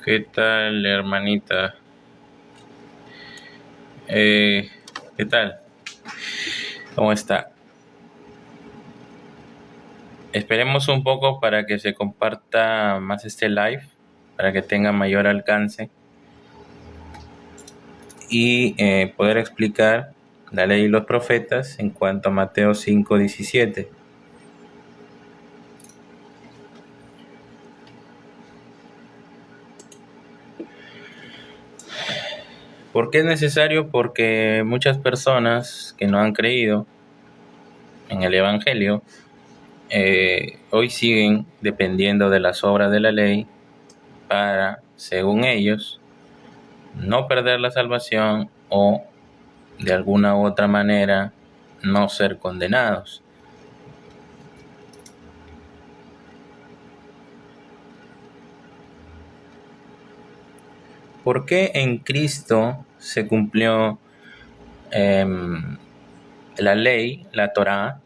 ¿Qué tal, hermanita? ¿Qué tal? ¿Cómo está? Esperemos un poco para que se comparta más este live, para que tenga mayor alcance y poder explicar la ley y los profetas en cuanto a Mateo 5:17. ¿Por qué es necesario? Porque muchas personas que no han creído en el Evangelio hoy siguen dependiendo de las obras de la ley para, según ellos, no perder la salvación o de alguna u otra manera no ser condenados. ¿Por qué en Cristo se cumplió la ley, la Torá?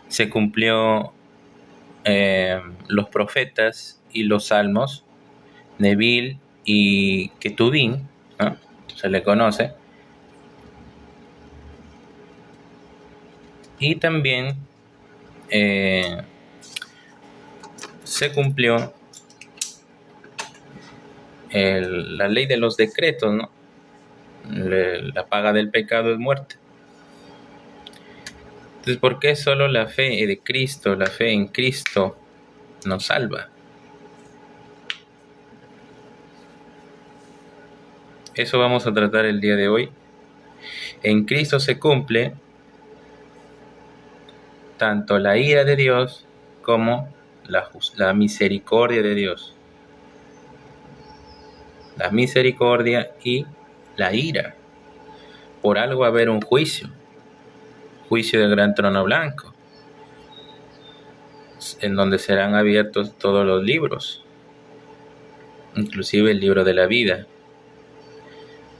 Se cumplió los profetas y los salmos, Nebil y Ketubín, ¿no? Se le conoce. Y también se cumplió la ley de los decretos, ¿no? La paga del pecado es muerte. Entonces, ¿por qué solo la fe de Cristo, la fe en Cristo nos salva? Eso vamos a tratar el día de hoy. En Cristo se cumple tanto la ira de Dios como la misericordia de Dios. La misericordia y la ira. Por algo va a haber un juicio del gran trono blanco, en donde serán abiertos todos los libros, inclusive el libro de la vida.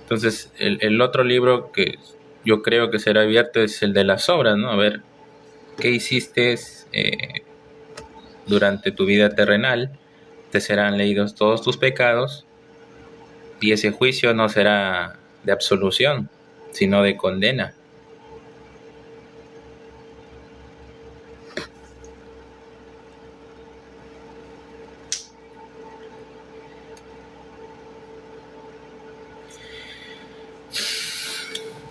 Entonces, el otro libro que yo creo que será abierto es el de las obras, ¿no? A ver, ¿qué hiciste durante tu vida terrenal? Te serán leídos todos tus pecados y ese juicio no será de absolución, sino de condena.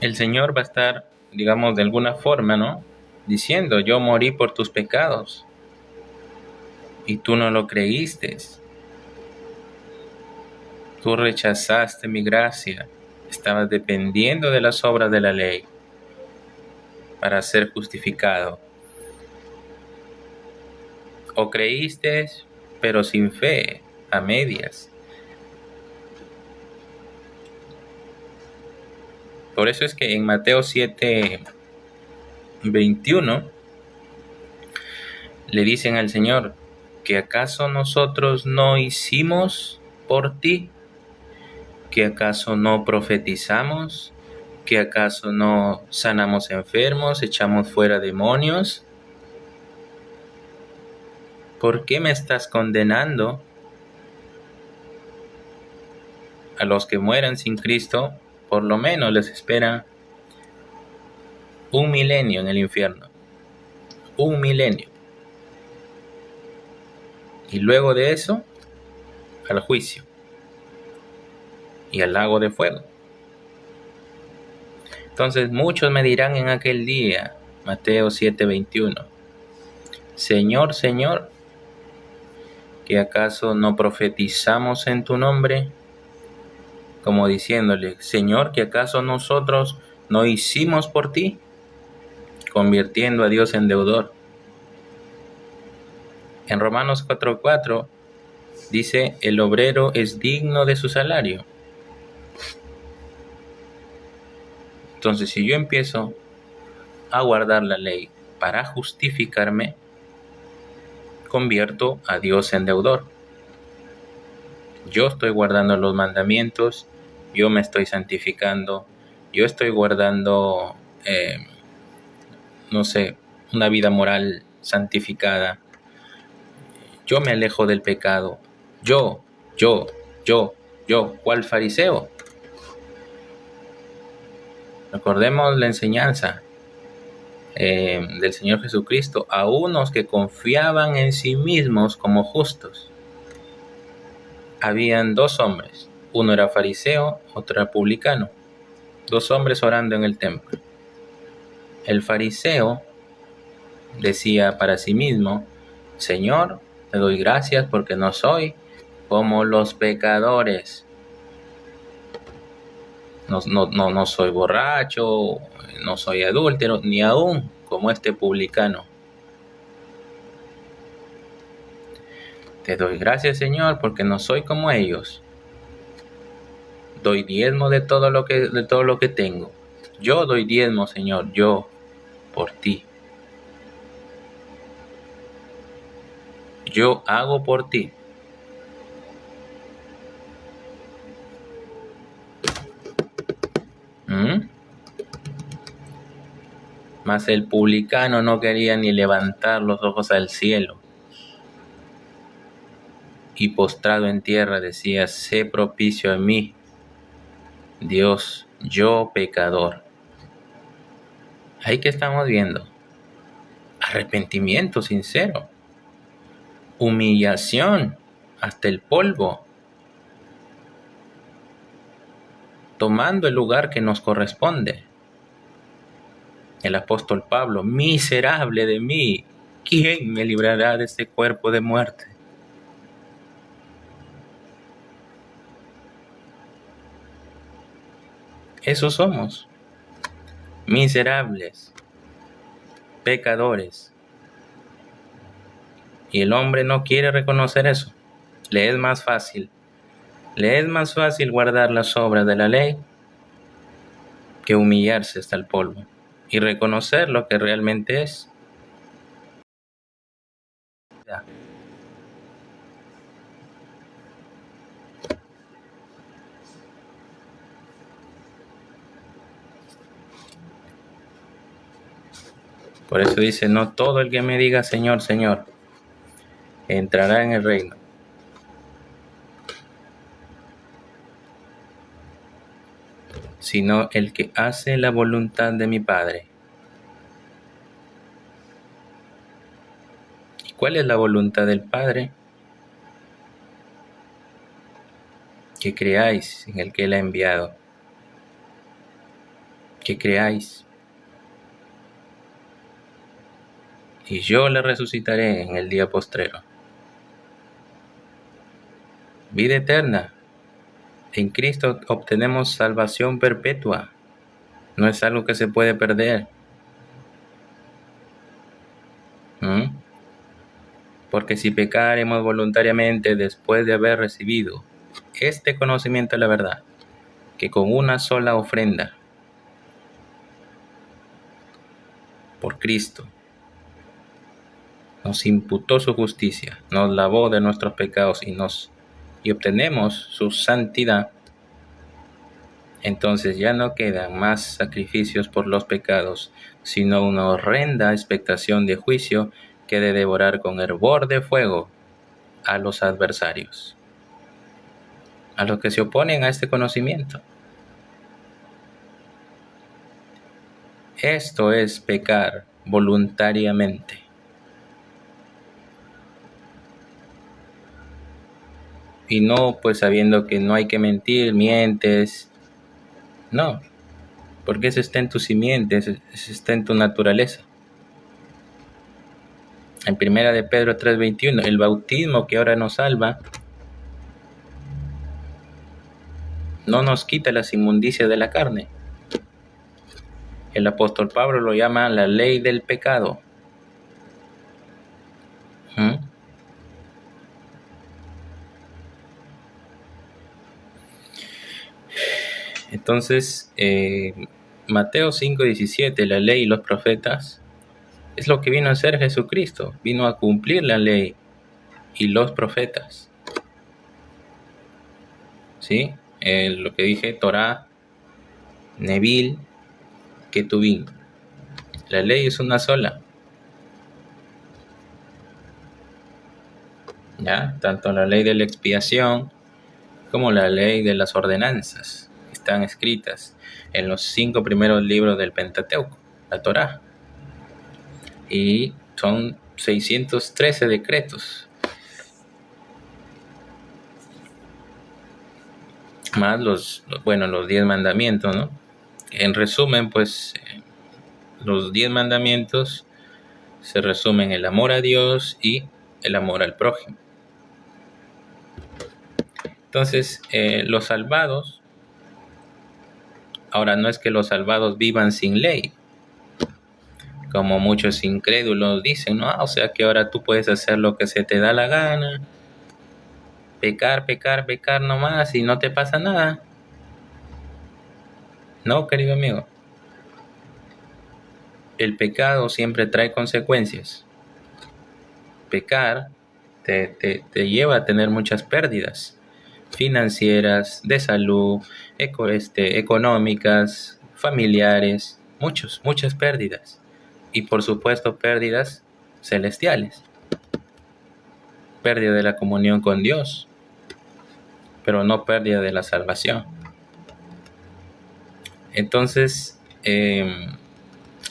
El Señor va a estar, digamos, de alguna forma, ¿no? Diciendo, yo morí por tus pecados y tú no lo creíste. Tú rechazaste mi gracia. Estabas dependiendo de las obras de la ley para ser justificado. O creíste, pero sin fe, a medias. Por eso es que en Mateo 7:21 le dicen al Señor, ¿que acaso nosotros no hicimos por ti? ¿Que acaso no profetizamos? ¿Que acaso no sanamos enfermos, echamos fuera demonios? ¿Por qué me estás condenando? A los que mueran sin Cristo, por lo menos les espera 1 milenio en el infierno. 1 milenio. Y luego de eso, al juicio y al lago de fuego. Entonces muchos me dirán en aquel día, Mateo 7:21, Señor, Señor, ¿que acaso no profetizamos en tu nombre? Como diciéndole, Señor, ¿que acaso nosotros no hicimos por ti? Convirtiendo a Dios en deudor. En Romanos 4:4 dice, el obrero es digno de su salario. Entonces, si yo empiezo a guardar la ley para justificarme, convierto a Dios en deudor. Yo estoy guardando los mandamientos, yo me estoy santificando, yo estoy guardando, una vida moral santificada. Yo me alejo del pecado. Yo. Yo, ¿cuál fariseo? Recordemos la enseñanza del Señor Jesucristo a unos que confiaban en sí mismos como justos. Habían dos hombres, uno era fariseo, otro era publicano, dos hombres orando en el templo. El fariseo decía para sí mismo: Señor, te doy gracias porque no soy como los pecadores. No soy borracho, no soy adúltero, ni aún como este publicano. Te doy gracias, Señor, porque no soy como ellos. Doy diezmo de todo lo que tengo. Yo doy diezmo, Señor, yo, por ti. Yo hago por ti. Mas el publicano no quería ni levantar los ojos al cielo, y postrado en tierra decía: sé propicio a mí, Dios, yo pecador. Ahí que estamos viendo arrepentimiento sincero, humillación hasta el polvo, tomando el lugar que nos corresponde. El apóstol Pablo: miserable de mí, ¿quién me librará de este cuerpo de muerte? Esos somos, miserables, pecadores. Y el hombre no quiere reconocer eso. Le es más fácil guardar las obras de la ley que humillarse hasta el polvo y reconocer lo que realmente es. Por eso dice: no todo el que me diga Señor, Señor, entrará en el reino, sino el que hace la voluntad de mi Padre. ¿Y cuál es la voluntad del Padre? Que creáis en el que Él ha enviado. Que creáis. Y yo le resucitaré en el día postrero. Vida eterna. En Cristo obtenemos salvación perpetua. No es algo que se puede perder. Porque si pecaremos voluntariamente después de haber recibido este conocimiento de la verdad, que con una sola ofrenda por Cristo nos imputó su justicia, nos lavó de nuestros pecados y obtenemos su santidad, entonces ya no quedan más sacrificios por los pecados, sino una horrenda expectación de juicio que de devorar con hervor de fuego a los adversarios, a los que se oponen a este conocimiento. Esto es pecar voluntariamente. Y no pues sabiendo que no hay que mentir, mientes. No, porque eso está en tu simiente, eso está en tu naturaleza. En 1 de Pedro 3:21, el bautismo que ahora nos salva no nos quita las inmundicias de la carne. El apóstol Pablo lo llama la ley del pecado. Entonces, Mateo 5:17, la ley y los profetas, es lo que vino a hacer Jesucristo. Vino a cumplir la ley y los profetas. ¿Sí? Lo que dije: Torá, Nevil, Ketubín. La ley es una sola. ¿Ya? Tanto la ley de la expiación como la ley de las ordenanzas, que están escritas en los 5 primeros libros del Pentateuco, la Torá. Y son 613 decretos, más los 10 mandamientos, ¿no? En resumen, pues, los 10 mandamientos se resumen en el amor a Dios y el amor al prójimo. Entonces, los salvados, ahora no es que los salvados vivan sin ley, como muchos incrédulos dicen, ¿no? O sea que ahora tú puedes hacer lo que se te da la gana, pecar nomás y no te pasa nada. No, querido amigo. El pecado siempre trae consecuencias. Pecar te lleva a tener muchas pérdidas financieras, de salud, económicas, familiares, muchas pérdidas. Y por supuesto pérdidas celestiales. Pérdida de la comunión con Dios, pero no pérdida de la salvación. Entonces,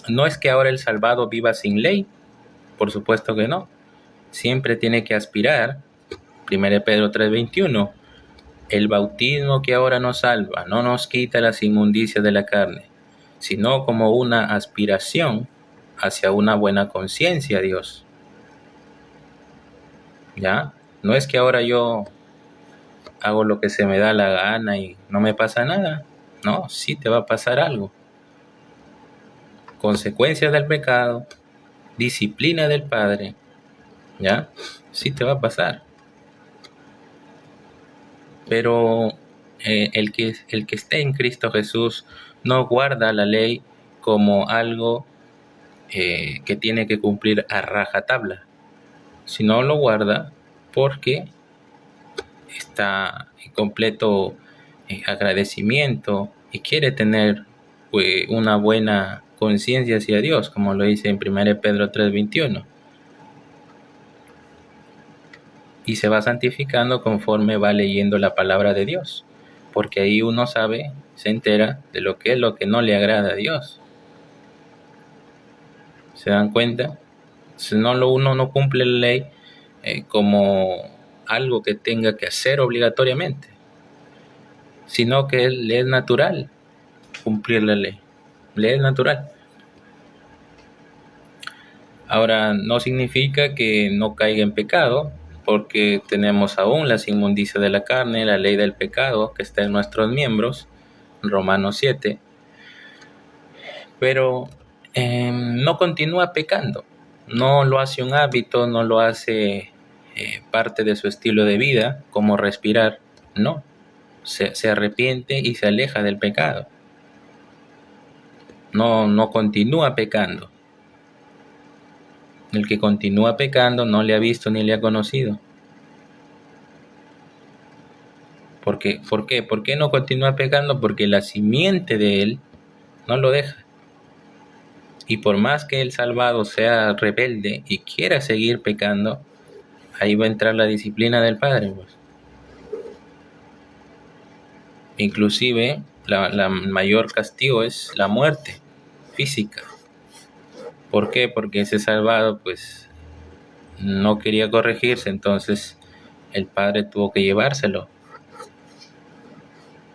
no es que ahora el salvado viva sin ley, por supuesto que no. Siempre tiene que aspirar, 1 Pedro 3:21, el bautismo que ahora nos salva no nos quita las inmundicias de la carne, sino como una aspiración hacia una buena conciencia a Dios. ¿Ya? No es que ahora yo hago lo que se me da la gana y no me pasa nada. No, sí te va a pasar algo. Consecuencias del pecado, disciplina del Padre, ¿ya? Sí te va a pasar. Pero el que esté en Cristo Jesús no guarda la ley como algo que tiene que cumplir a rajatabla, sino lo guarda porque está en completo agradecimiento y quiere tener una buena conciencia hacia Dios, como lo dice en 1 Pedro 3:21. Y se va santificando conforme va leyendo la palabra de Dios, porque ahí uno sabe, se entera de lo que no le agrada a Dios. ¿Se dan cuenta? Si uno no cumple la ley como algo que tenga que hacer obligatoriamente, sino que le es natural cumplir la ley. Le es natural. Ahora, no significa que no caiga en pecado, porque tenemos aún las inmundicias de la carne, la ley del pecado que está en nuestros miembros, Romanos 7, pero no continúa pecando, no lo hace un hábito, no lo hace parte de su estilo de vida, como respirar, no, se arrepiente y se aleja del pecado, no continúa pecando. El que continúa pecando no le ha visto ni le ha conocido. ¿Por qué? ¿Por qué no continúa pecando? Porque la simiente de él no lo deja. Y por más que el salvado sea rebelde y quiera seguir pecando, ahí va a entrar la disciplina del Padre, pues. Inclusive la mayor castigo es la muerte física. ¿Por qué? Porque ese salvado pues no quería corregirse, entonces el Padre tuvo que llevárselo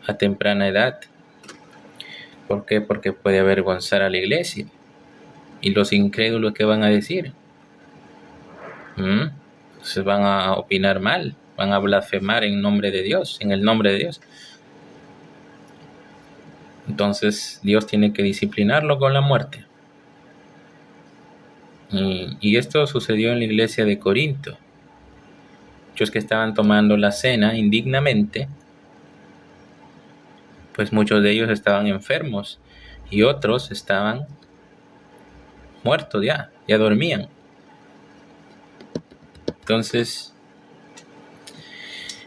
a temprana edad. ¿Por qué? Porque puede avergonzar a la iglesia. ¿Y los incrédulos qué van a decir? Se van a opinar mal, van a blasfemar en nombre de Dios, en el nombre de Dios. Entonces Dios tiene que disciplinarlo con la muerte. Y esto sucedió en la iglesia de Corinto. Muchos que estaban tomando la cena indignamente, pues muchos de ellos estaban enfermos y otros estaban muertos ya dormían. Entonces,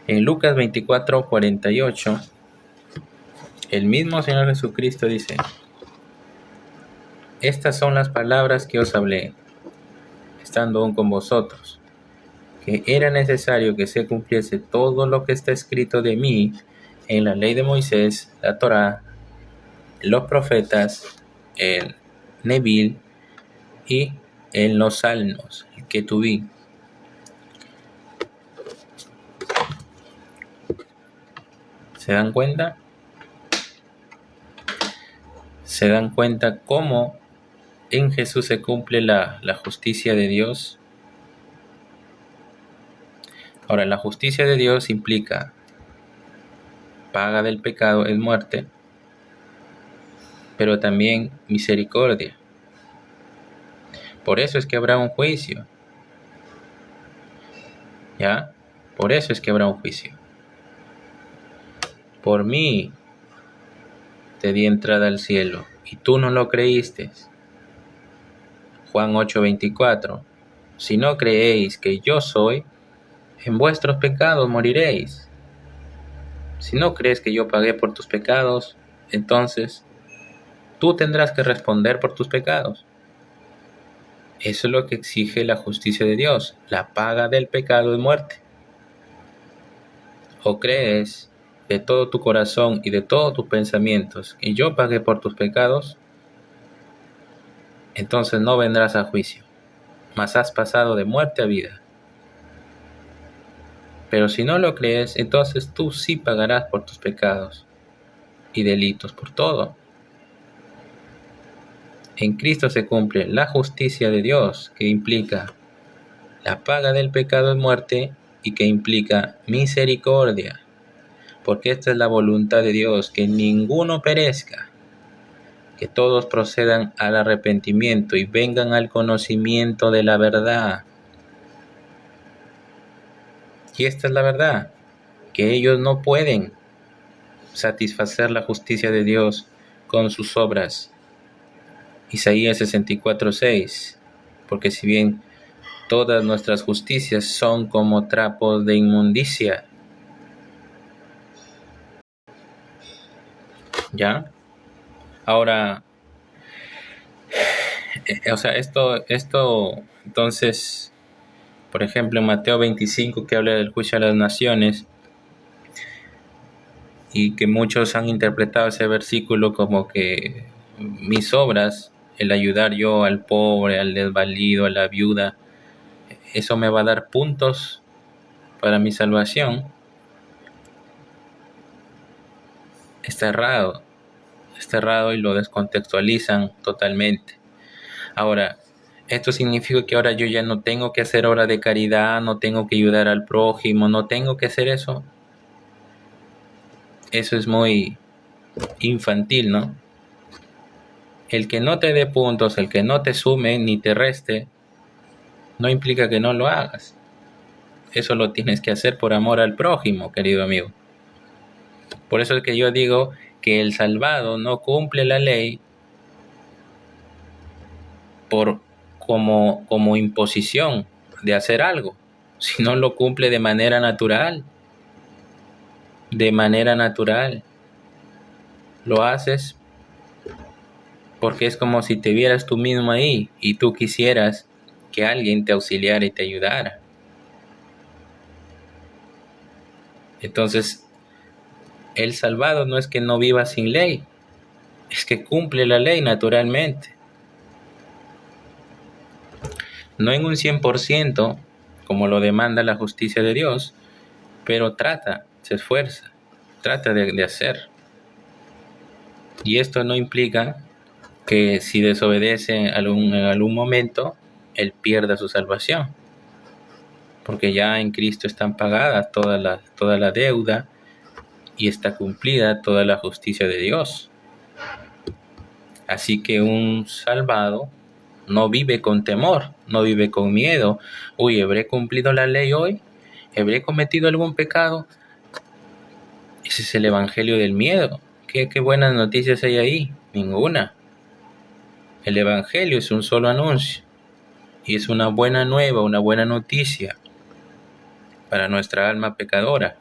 en Lucas 24:48, el mismo Señor Jesucristo dice: estas son las palabras que os hablé, estando aún con vosotros, que era necesario que se cumpliese todo lo que está escrito de mí en la ley de Moisés, la Torá, los profetas, el Nebil y en los salmos, el Ketubí. ¿Se dan cuenta? ¿Se dan cuenta cómo en Jesús se cumple la justicia de Dios? Ahora, la justicia de Dios implica paga del pecado es muerte, pero también misericordia. Por eso es que habrá un juicio. ¿Ya? Por eso es que habrá un juicio. Por mí te di entrada al cielo y tú no lo creíste. Juan 8:24. Si no creéis que yo soy, en vuestros pecados moriréis. Si no crees que yo pagué por tus pecados, entonces tú tendrás que responder por tus pecados. Eso es lo que exige la justicia de Dios. La paga del pecado es muerte. O crees de todo tu corazón y de todos tus pensamientos que yo pagué por tus pecados, entonces no vendrás a juicio, mas has pasado de muerte a vida. Pero si no lo crees, entonces tú sí pagarás por tus pecados y delitos, por todo. En Cristo se cumple la justicia de Dios, que implica la paga del pecado es muerte y que implica misericordia, porque esta es la voluntad de Dios, que ninguno perezca, que todos procedan al arrepentimiento y vengan al conocimiento de la verdad. Y esta es la verdad, que ellos no pueden satisfacer la justicia de Dios con sus obras. Isaías 64:6, porque si bien todas nuestras justicias son como trapos de inmundicia, ¿ya? Ahora, esto, entonces, por ejemplo, en Mateo 25, que habla del juicio a las naciones, y que muchos han interpretado ese versículo como que mis obras, el ayudar yo al pobre, al desvalido, a la viuda, eso me va a dar puntos para mi salvación. Está errado y lo descontextualizan totalmente. Ahora, esto significa que ahora yo ya no tengo que hacer obra de caridad, no tengo que ayudar al prójimo, no tengo que hacer eso. Eso es muy infantil, ¿no? El que no te dé puntos, el que no te sume ni te reste, no implica que no lo hagas. Eso lo tienes que hacer por amor al prójimo, querido amigo. Por eso es que yo digo que el salvado no cumple la ley como imposición de hacer algo, sino lo cumple de manera natural. De manera natural. Lo haces porque es como si te vieras tú mismo ahí y tú quisieras que alguien te auxiliara y te ayudara. Entonces, el salvado no es que no viva sin ley, es que cumple la ley naturalmente. No en un 100%, como lo demanda la justicia de Dios, pero se esfuerza, trata de hacer. Y esto no implica que si desobedece en algún momento, él pierda su salvación, porque ya en Cristo están pagadas toda la deuda y está cumplida toda la justicia de Dios. Así que un salvado no vive con temor, no vive con miedo. Uy, ¿habré cumplido la ley hoy? ¿Habré cometido algún pecado? Ese es el evangelio del miedo. ¿Qué buenas noticias hay ahí? Ninguna. El evangelio es un solo anuncio y es una buena nueva, una buena noticia para nuestra alma pecadora.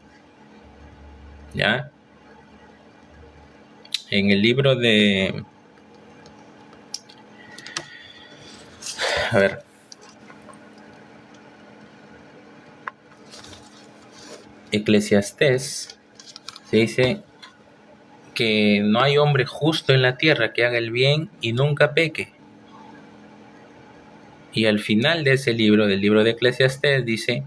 ¿Ya? En el libro de... A ver. Eclesiastés se dice que no hay hombre justo en la tierra que haga el bien y nunca peque. Y al final de ese libro, del libro de Eclesiastés, dice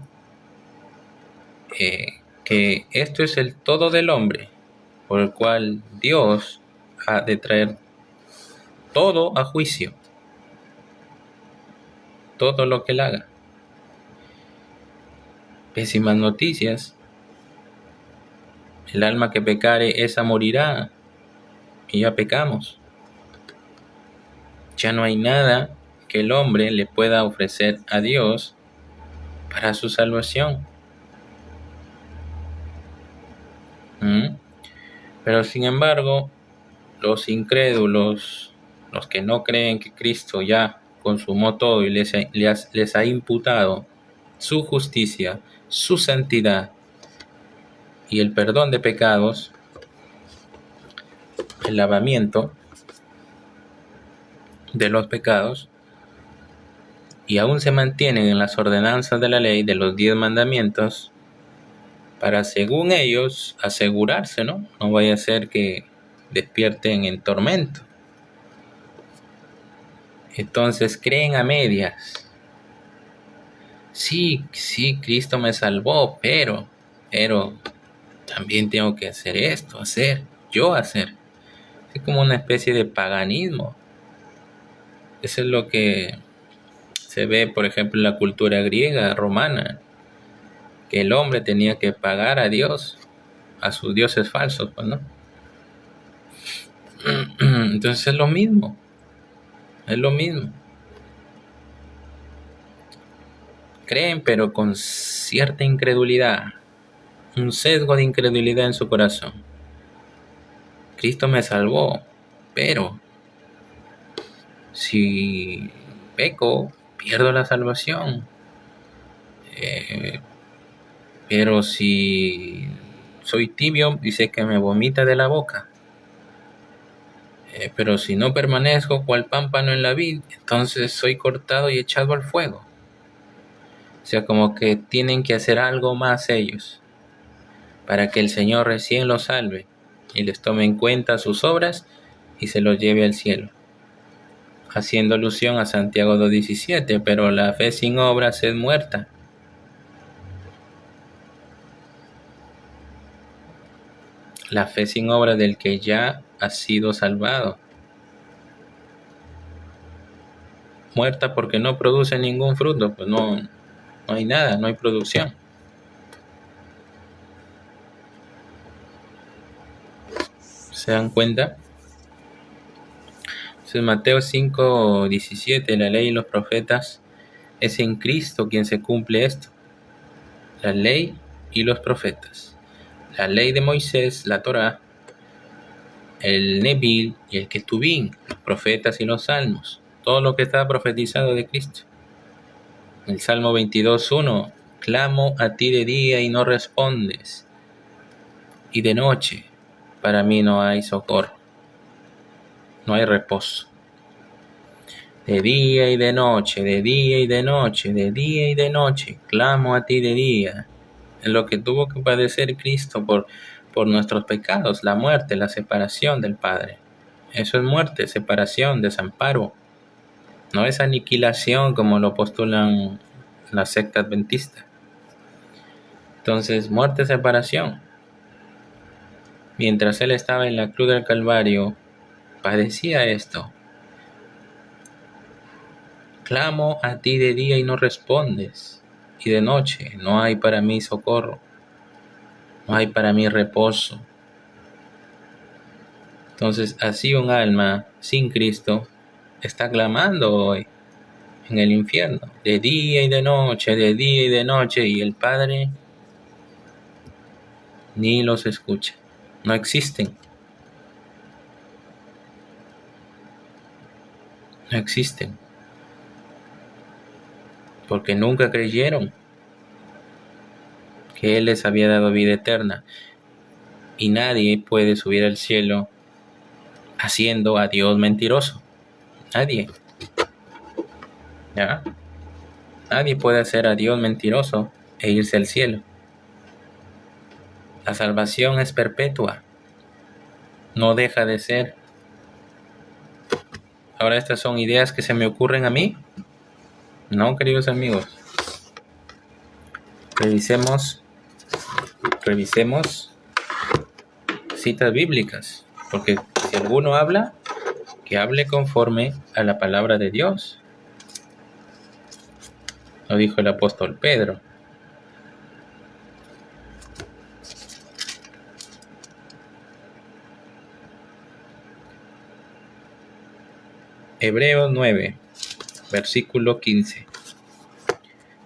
que esto es el todo del hombre, por el cual Dios ha de traer todo a juicio, todo lo que él haga. Pésimas noticias. El alma que pecare, esa morirá. Y ya pecamos. Ya no hay nada que el hombre le pueda ofrecer a Dios para su salvación. Pero sin embargo, los incrédulos, los que no creen que Cristo ya consumó todo y les ha imputado su justicia, su santidad y el perdón de pecados, el lavamiento de los pecados, y aún se mantienen en las ordenanzas de la ley de los 10 mandamientos para, según ellos, asegurarse, ¿no? No vaya a ser que despierten en tormento. Entonces creen a medias. Sí, Cristo me salvó, pero también tengo que hacer esto, hacer. Es como una especie de paganismo. Eso es lo que se ve, por ejemplo, en la cultura griega, romana, que el hombre tenía que pagar a Dios, a sus dioses falsos, pues, ¿no? Entonces es lo mismo. Creen, pero con cierta incredulidad, un sesgo de incredulidad en su corazón. Cristo me salvó, pero si peco, pierdo la salvación. Pero si soy tibio, dice que me vomita de la boca. Pero si no permanezco cual pámpano en la vid, entonces soy cortado y echado al fuego. O sea, como que tienen que hacer algo más ellos para que el Señor recién los salve y les tome en cuenta sus obras y se los lleve al cielo. Haciendo alusión a Santiago 2:17, pero la fe sin obras es muerta. La fe sin obras del que ya ha sido salvado. Muerta porque no produce ningún fruto, pues no hay nada, no hay producción. ¿Se dan cuenta? Entonces, Mateo 5:17, la ley y los profetas, es en Cristo quien se cumple esto. La ley y los profetas. La ley de Moisés, la Torá, el Nebil y el Ketubín, los profetas y los salmos. Todo lo que está profetizado de Cristo. El Salmo 22:1, clamo a ti de día y no respondes, y de noche para mí no hay socorro, no hay reposo. De día y de noche, de día y de noche, de día y de noche, clamo a ti de día. Es lo que tuvo que padecer Cristo por nuestros pecados, la muerte, la separación del Padre. Eso es muerte, separación, desamparo. No es aniquilación como lo postulan la secta adventista. Entonces, muerte, separación. Mientras Él estaba en la cruz del Calvario, padecía esto. Clamo a ti de día y no respondes, y de noche no hay para mí socorro, no hay para mí reposo. Entonces, así un alma sin Cristo está clamando hoy en el infierno, de día y de noche, de día y de noche, y el Padre ni los escucha, no existen. No existen. Porque nunca creyeron que Él les había dado vida eterna. Y nadie puede subir al cielo haciendo a Dios mentiroso. Nadie. ¿Ya? Nadie puede hacer a Dios mentiroso e irse al cielo. La salvación es perpetua, no deja de ser. Ahora, estas son ideas que se me ocurren a mí. No, queridos amigos. Revisemos citas bíblicas, porque si alguno habla, que hable conforme a la palabra de Dios. Lo dijo el apóstol Pedro. Hebreos 9, versículo 15.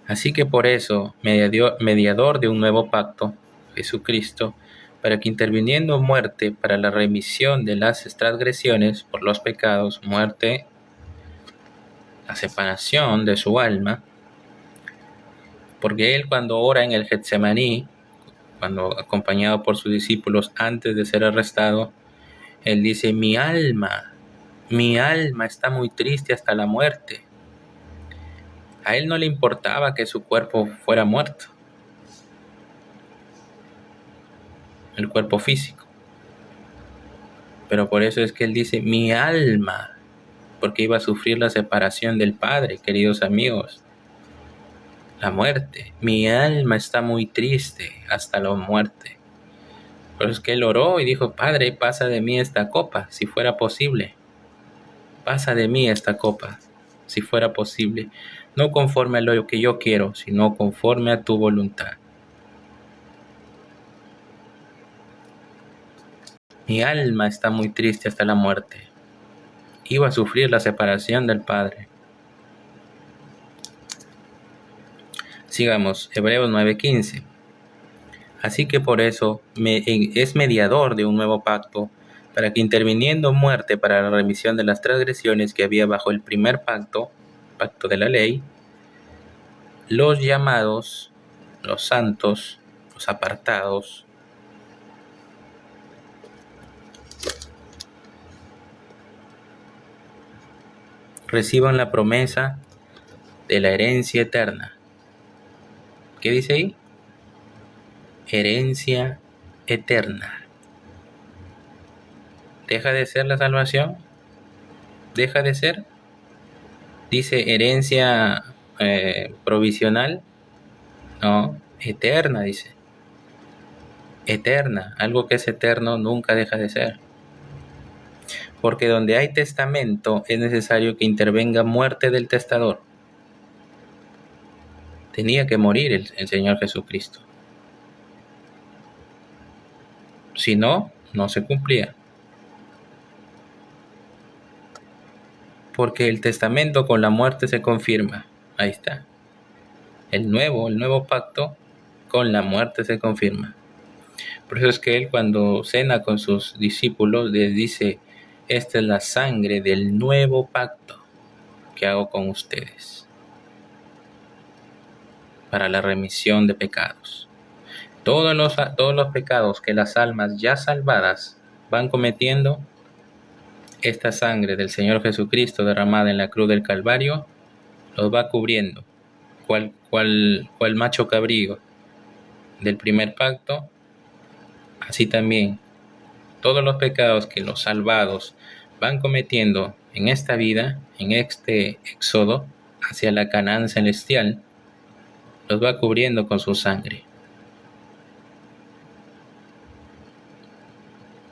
Así que por eso, mediador de un nuevo pacto, Jesucristo, para que interviniendo muerte para la remisión de las transgresiones por los pecados, muerte, la separación de su alma, porque él cuando ora en el Getsemaní, cuando acompañado por sus discípulos antes de ser arrestado, él dice, mi alma está muy triste hasta la muerte. A él no le importaba que su cuerpo fuera muerto, el cuerpo físico. Pero por eso es que él dice, mi alma, porque iba a sufrir la separación del Padre, queridos amigos. La muerte. Mi alma está muy triste hasta la muerte. Por eso es que él oró y dijo, Padre, pasa de mí esta copa, si fuera posible. Pasa de mí esta copa, si fuera posible. No conforme a lo que yo quiero, sino conforme a tu voluntad. Mi alma está muy triste hasta la muerte. Iba a sufrir la separación del Padre. Sigamos, Hebreos 9:15. Así que por eso es mediador de un nuevo pacto, para que interviniendo muerte para la remisión de las transgresiones que había bajo el primer pacto, pacto de la ley, los llamados, los santos, los apartados, reciban la promesa de la herencia eterna. ¿Qué dice ahí? Herencia eterna. ¿Deja de ser la salvación? ¿Deja de ser? Dice herencia provisional. No, eterna, dice. Eterna. Algo que es eterno nunca deja de ser. Porque donde hay testamento es necesario que intervenga muerte del testador. Tenía que morir el Señor Jesucristo. Si no, no se cumplía. Porque el testamento con la muerte se confirma. Ahí está. El nuevo pacto con la muerte se confirma. Por eso es que él cuando cena con sus discípulos les dice, esta es la sangre del nuevo pacto que hago con ustedes para la remisión de pecados. Todos los pecados que las almas ya salvadas van cometiendo, esta sangre del Señor Jesucristo derramada en la cruz del Calvario los va cubriendo, cual macho cabrío del primer pacto. Así también todos los pecados que los salvados van cometiendo en esta vida, en este éxodo hacia la Canaán celestial, los va cubriendo con su sangre.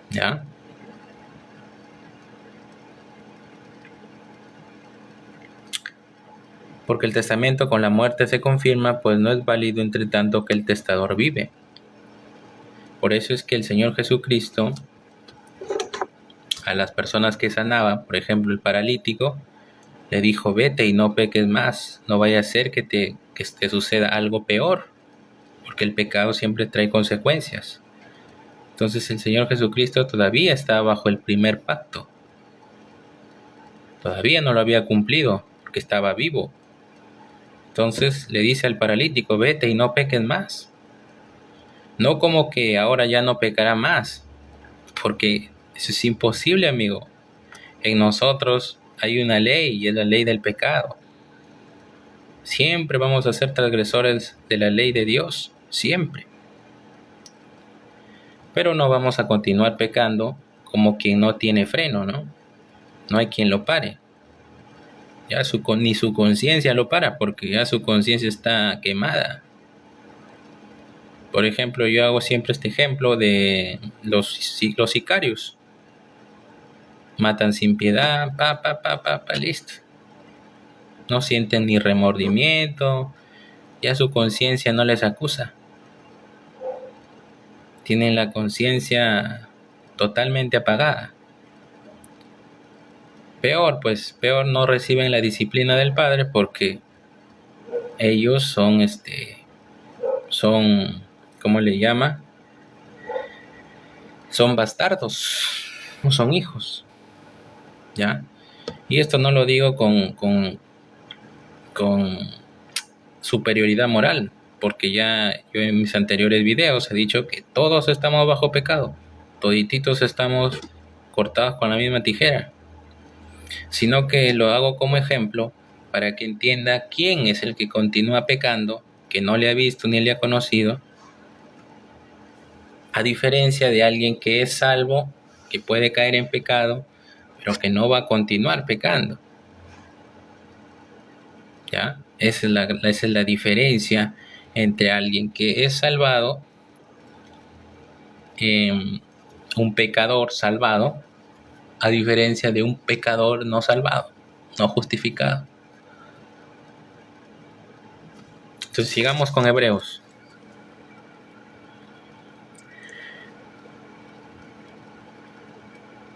¿Ya? Porque el testamento con la muerte se confirma, pues no es válido entre tanto que el testador vive. Por eso es que el Señor Jesucristo, a las personas que sanaba, por ejemplo el paralítico, le dijo, vete y no peques más, no vaya a ser que te suceda algo peor, porque el pecado siempre trae consecuencias. Entonces el Señor Jesucristo todavía estaba bajo el primer pacto. Todavía no lo había cumplido, porque estaba vivo. Entonces le dice al paralítico, vete y no peques más. No como que ahora ya no pecará más, porque eso es imposible, amigo. En nosotros hay una ley y es la ley del pecado. Siempre vamos a ser transgresores de la ley de Dios, siempre. Pero no vamos a continuar pecando como quien no tiene freno, ¿no? No hay quien lo pare. Ya ni su conciencia lo para, porque ya su conciencia está quemada. Por ejemplo, yo hago siempre este ejemplo de los sicarios. Matan sin piedad, listo. No sienten ni remordimiento, ya su conciencia no les acusa. Tienen la conciencia totalmente apagada. Peor, no reciben la disciplina del Padre porque ellos son, ¿cómo le llama? Son bastardos, no son hijos, ¿ya? Y esto no lo digo con superioridad moral, porque ya yo en mis anteriores videos he dicho que todos estamos bajo pecado, todititos estamos cortados con la misma tijera, sino que lo hago como ejemplo para que entienda quién es el que continúa pecando, que no le ha visto ni le ha conocido, a diferencia de alguien que es salvo, que puede caer en pecado, pero que no va a continuar pecando. ¿Ya? Esa es la diferencia entre alguien que es salvado, un pecador salvado, a diferencia de un pecador no salvado, no justificado. Entonces sigamos con Hebreos.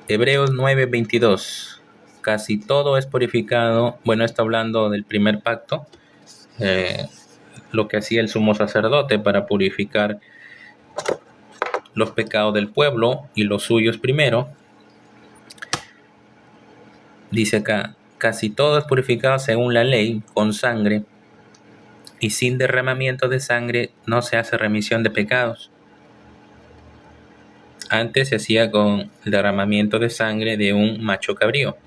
Hebreos 9:22. Casi todo es purificado. Bueno, está hablando del primer pacto, lo que hacía el sumo sacerdote para purificar los pecados del pueblo y los suyos primero. Dice acá, casi todo es purificado según la ley, con sangre, y sin derramamiento de sangre no se hace remisión de pecados. Antes se hacía con el derramamiento de sangre de un macho cabrío,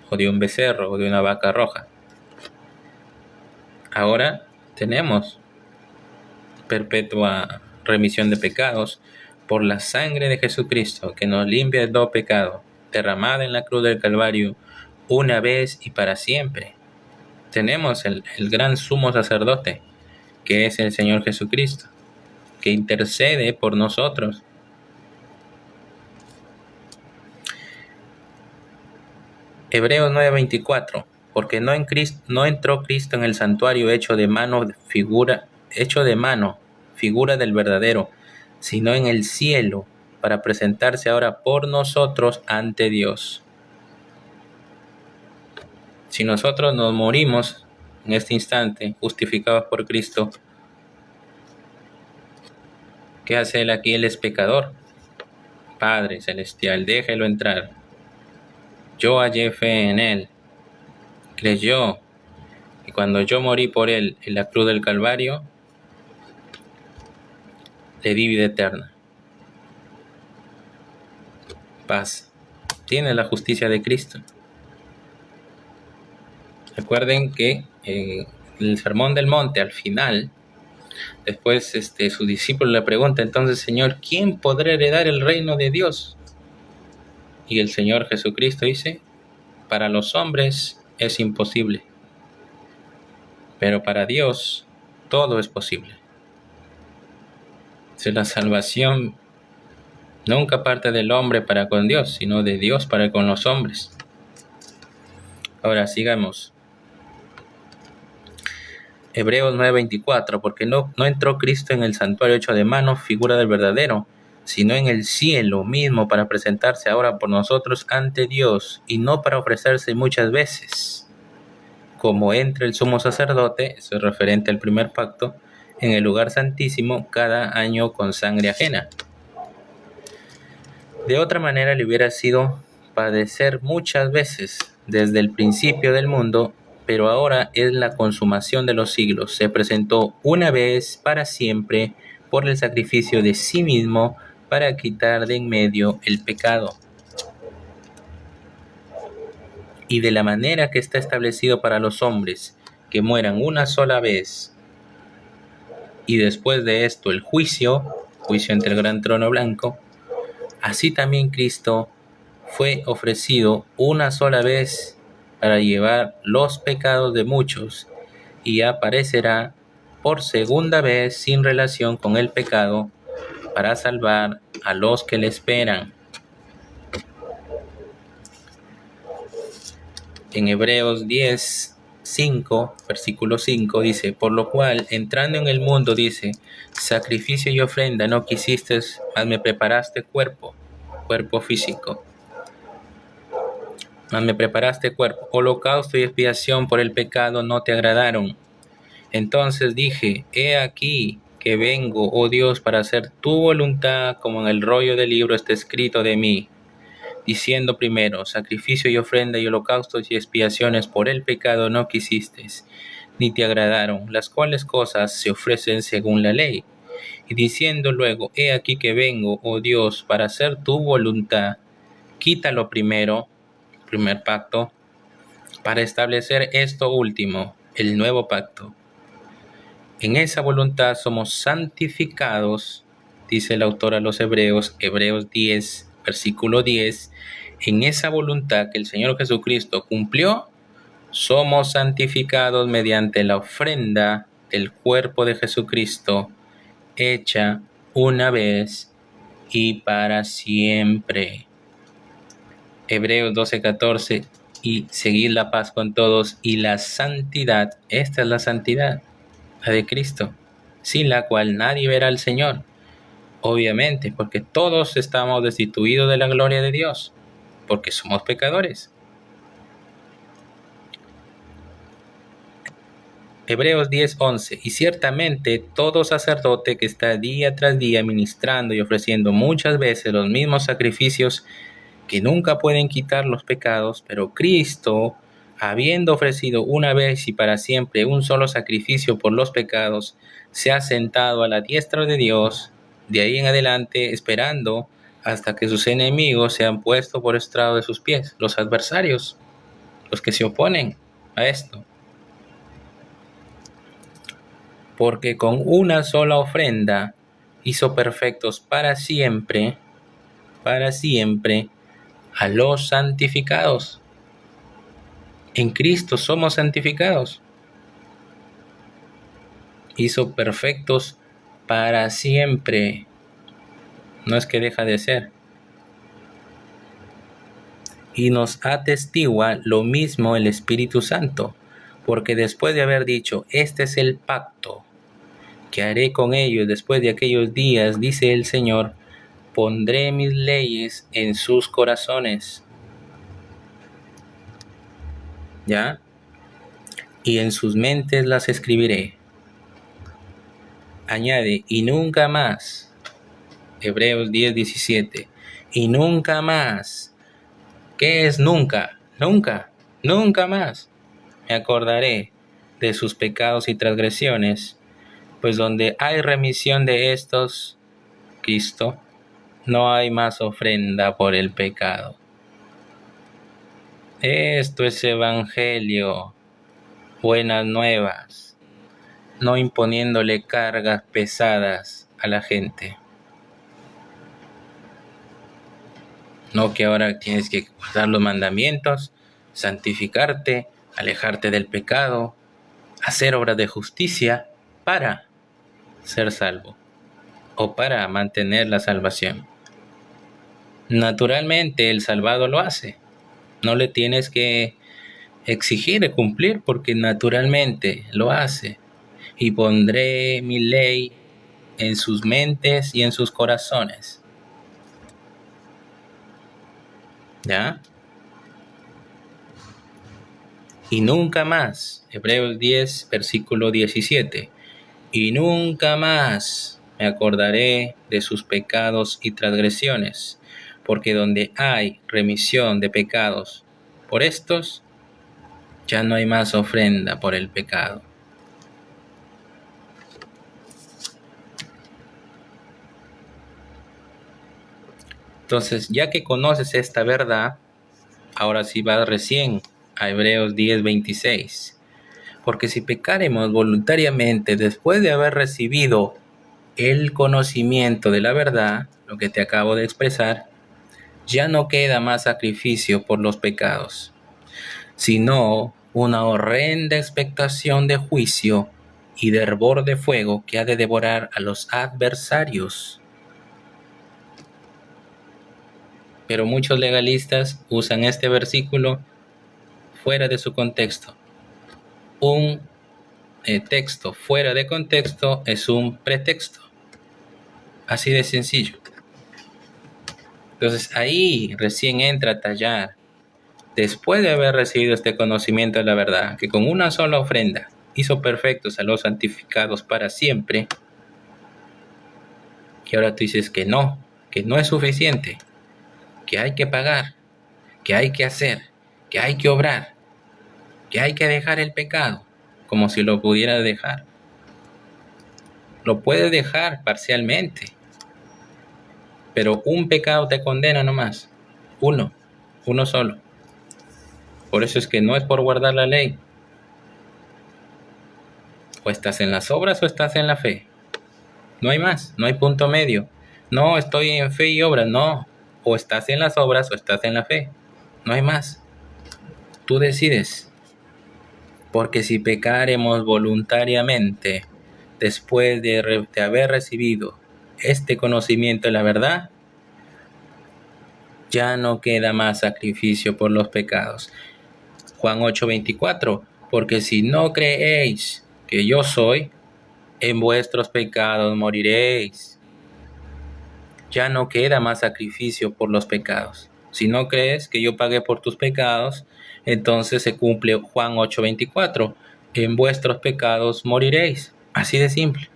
o de un becerro, o de una vaca roja. Ahora tenemos perpetua remisión de pecados por la sangre de Jesucristo, que nos limpia de todo pecado, derramada en la cruz del Calvario, una vez y para siempre. Tenemos el gran sumo sacerdote, que es el Señor Jesucristo, que intercede por nosotros. Hebreos 9:24, porque no entró Cristo en el santuario hecho de mano, figura del verdadero, sino en el cielo, para presentarse ahora por nosotros ante Dios. Si nosotros nos morimos en este instante, justificados por Cristo, ¿qué hace Él aquí? Él es pecador. Padre Celestial, déjelo entrar. Yo hallé fe en Él, creyó, y cuando yo morí por Él en la cruz del Calvario, le di vida eterna. Paz. Tiene la justicia de Cristo. Recuerden que el Sermón del Monte, al final, después su discípulo le pregunta, entonces, Señor, ¿quién podrá heredar el reino de Dios? Y el Señor Jesucristo dice, para los hombres es imposible, pero para Dios todo es posible. Si la salvación nunca parte del hombre para con Dios, sino de Dios para con los hombres. Ahora sigamos. Hebreos 9:24, porque no entró Cristo en el santuario hecho de mano, figura del verdadero, sino en el cielo mismo para presentarse ahora por nosotros ante Dios, y no para ofrecerse muchas veces, como entra el sumo sacerdote, eso es referente al primer pacto, en el lugar santísimo cada año con sangre ajena. De otra manera le hubiera sido padecer muchas veces desde el principio del mundo, pero ahora es la consumación de los siglos. Se presentó una vez para siempre por el sacrificio de sí mismo para quitar de en medio el pecado. Y de la manera que está establecido para los hombres, que mueran una sola vez, y después de esto el juicio, juicio ante el gran trono blanco, así también Cristo fue ofrecido una sola vez para llevar los pecados de muchos y aparecerá por segunda vez sin relación con el pecado para salvar a los que le esperan. En Hebreos 10:5, versículo 5 dice, por lo cual, entrando en el mundo, dice, sacrificio y ofrenda no quisiste, mas me preparaste cuerpo físico. Mas me preparaste cuerpo, holocausto y expiación por el pecado no te agradaron. Entonces dije, he aquí que vengo, oh Dios, para hacer tu voluntad, como en el rollo del libro está escrito de mí, diciendo primero, sacrificio y ofrenda y holocaustos y expiaciones por el pecado no quisiste, ni te agradaron, las cuales cosas se ofrecen según la ley. Y diciendo luego, he aquí que vengo, oh Dios, para hacer tu voluntad, quítalo primero, primer pacto, para establecer esto último, el nuevo pacto. En esa voluntad somos santificados, dice el autor a los Hebreos, Hebreos 10, versículo 10, en esa voluntad que el Señor Jesucristo cumplió, somos santificados mediante la ofrenda del cuerpo de Jesucristo, hecha una vez y para siempre. Hebreos 12:14, y seguid la paz con todos y la santidad, esta es la santidad, la de Cristo, sin la cual nadie verá al Señor. Obviamente, porque todos estamos destituidos de la gloria de Dios, porque somos pecadores. Hebreos 10:11, y ciertamente todo sacerdote que está día tras día ministrando y ofreciendo muchas veces los mismos sacrificios que nunca pueden quitar los pecados, pero Cristo, habiendo ofrecido una vez y para siempre un solo sacrificio por los pecados, se ha sentado a la diestra de Dios, de ahí en adelante esperando hasta que sus enemigos sean puestos por estrado de sus pies, los adversarios, los que se oponen a esto. Porque con una sola ofrenda hizo perfectos para siempre, a los santificados. En Cristo somos santificados. Hizo perfectos para siempre. No es que deja de ser. Y nos atestigua lo mismo el Espíritu Santo, porque después de haber dicho, este es el pacto que haré con ellos después de aquellos días, dice el Señor, pondré mis leyes en sus corazones. ¿Ya? Y en sus mentes las escribiré. Añade, y nunca más, Hebreos 10:17, y nunca más. ¿Qué es nunca? Nunca más me acordaré de sus pecados y transgresiones, pues donde hay remisión de estos, Cristo, no hay más ofrenda por el pecado. Esto es evangelio, buenas nuevas, no imponiéndole cargas pesadas a la gente. No que ahora tienes que guardar los mandamientos, santificarte, alejarte del pecado, hacer obras de justicia para ser salvo o para mantener la salvación. Naturalmente el salvado lo hace. No le tienes que exigir cumplir porque naturalmente lo hace. Y pondré mi ley en sus mentes y en sus corazones. ¿Ya? Y nunca más, Hebreos 10, versículo 17, y nunca más me acordaré de sus pecados y transgresiones, porque donde hay remisión de pecados por estos, ya no hay más ofrenda por el pecado. Entonces, ya que conoces esta verdad, ahora sí vas recién a Hebreos 10:26. Porque si pecaremos voluntariamente después de haber recibido el conocimiento de la verdad, lo que te acabo de expresar, ya no queda más sacrificio por los pecados, sino una horrenda expectación de juicio y de hervor de fuego que ha de devorar a los adversarios. Pero muchos legalistas usan este versículo fuera de su contexto. Un texto fuera de contexto es un pretexto. Así de sencillo. Entonces ahí recién entra a tallar, después de haber recibido este conocimiento de la verdad, que con una sola ofrenda hizo perfectos a los santificados para siempre, y ahora tú dices que no es suficiente, que hay que pagar, que hay que hacer, que hay que obrar, que hay que dejar el pecado, como si lo pudiera dejar. Lo puedes dejar parcialmente, pero un pecado te condena nomás, uno solo. Por eso es que no es por guardar la ley. O estás en las obras o estás en la fe. No hay más, no hay punto medio. No, estoy en fe y obras, no. O estás en las obras o estás en la fe. No hay más. Tú decides. Porque si pecaremos voluntariamente después de haber recibido este conocimiento de la verdad, ya no queda más sacrificio por los pecados. Juan 8:24, porque si no creéis que yo soy, en vuestros pecados moriréis. Ya no queda más sacrificio por los pecados. Si no crees que yo pagué por tus pecados, entonces se cumple Juan 8:24, en vuestros pecados moriréis. Así de simple.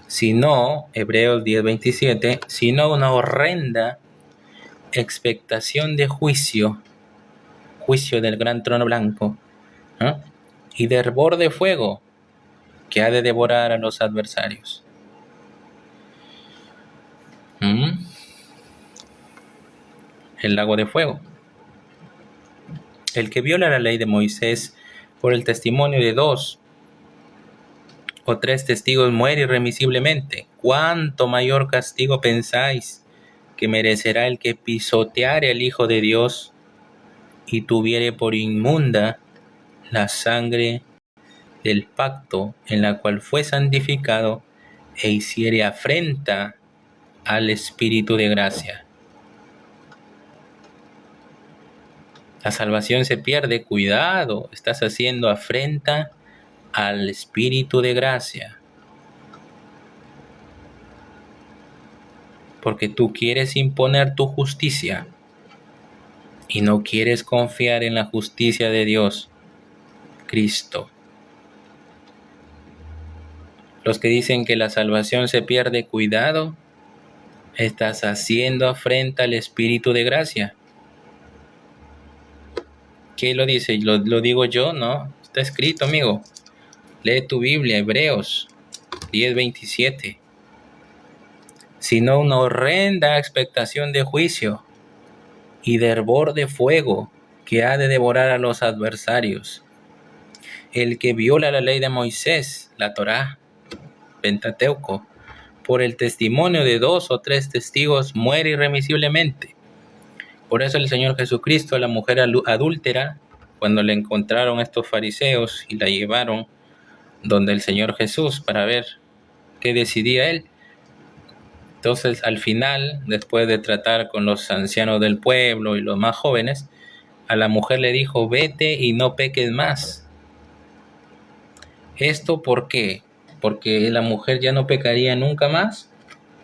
Si no, Hebreos 10:27, sino una horrenda expectación de juicio del gran trono blanco, ¿eh? Y de hervor de fuego que ha de devorar a los adversarios. El lago de fuego. El que viola la ley de Moisés por el testimonio de 2 o 3 testigos muere irremisiblemente. ¿Cuánto mayor castigo pensáis que merecerá el que pisoteare al Hijo de Dios y tuviere por inmunda la sangre del pacto en la cual fue santificado e hiciere afrenta al Espíritu de gracia? La salvación se pierde, cuidado, estás haciendo afrenta al Espíritu de gracia. Porque tú quieres imponer tu justicia y no quieres confiar en la justicia de Dios, Cristo. Los que dicen que la salvación se pierde, cuidado, estás haciendo afrenta al Espíritu de gracia. ¿Qué lo dice? ¿Lo digo yo? No, está escrito, amigo. Lee tu Biblia, Hebreos 10:27. Sino una horrenda expectación de juicio y de hervor de fuego que ha de devorar a los adversarios. El que viola la ley de Moisés, la Torá, Pentateuco, por el testimonio de 2 o 3 testigos muere irremisiblemente. Por eso el Señor Jesucristo a la mujer adúltera, cuando le encontraron estos fariseos y la llevaron donde el Señor Jesús para ver qué decidía él, entonces al final, después de tratar con los ancianos del pueblo y los más jóvenes, a la mujer le dijo: vete y no peques más. ¿Esto por qué? ¿Porque la mujer ya no pecaría nunca más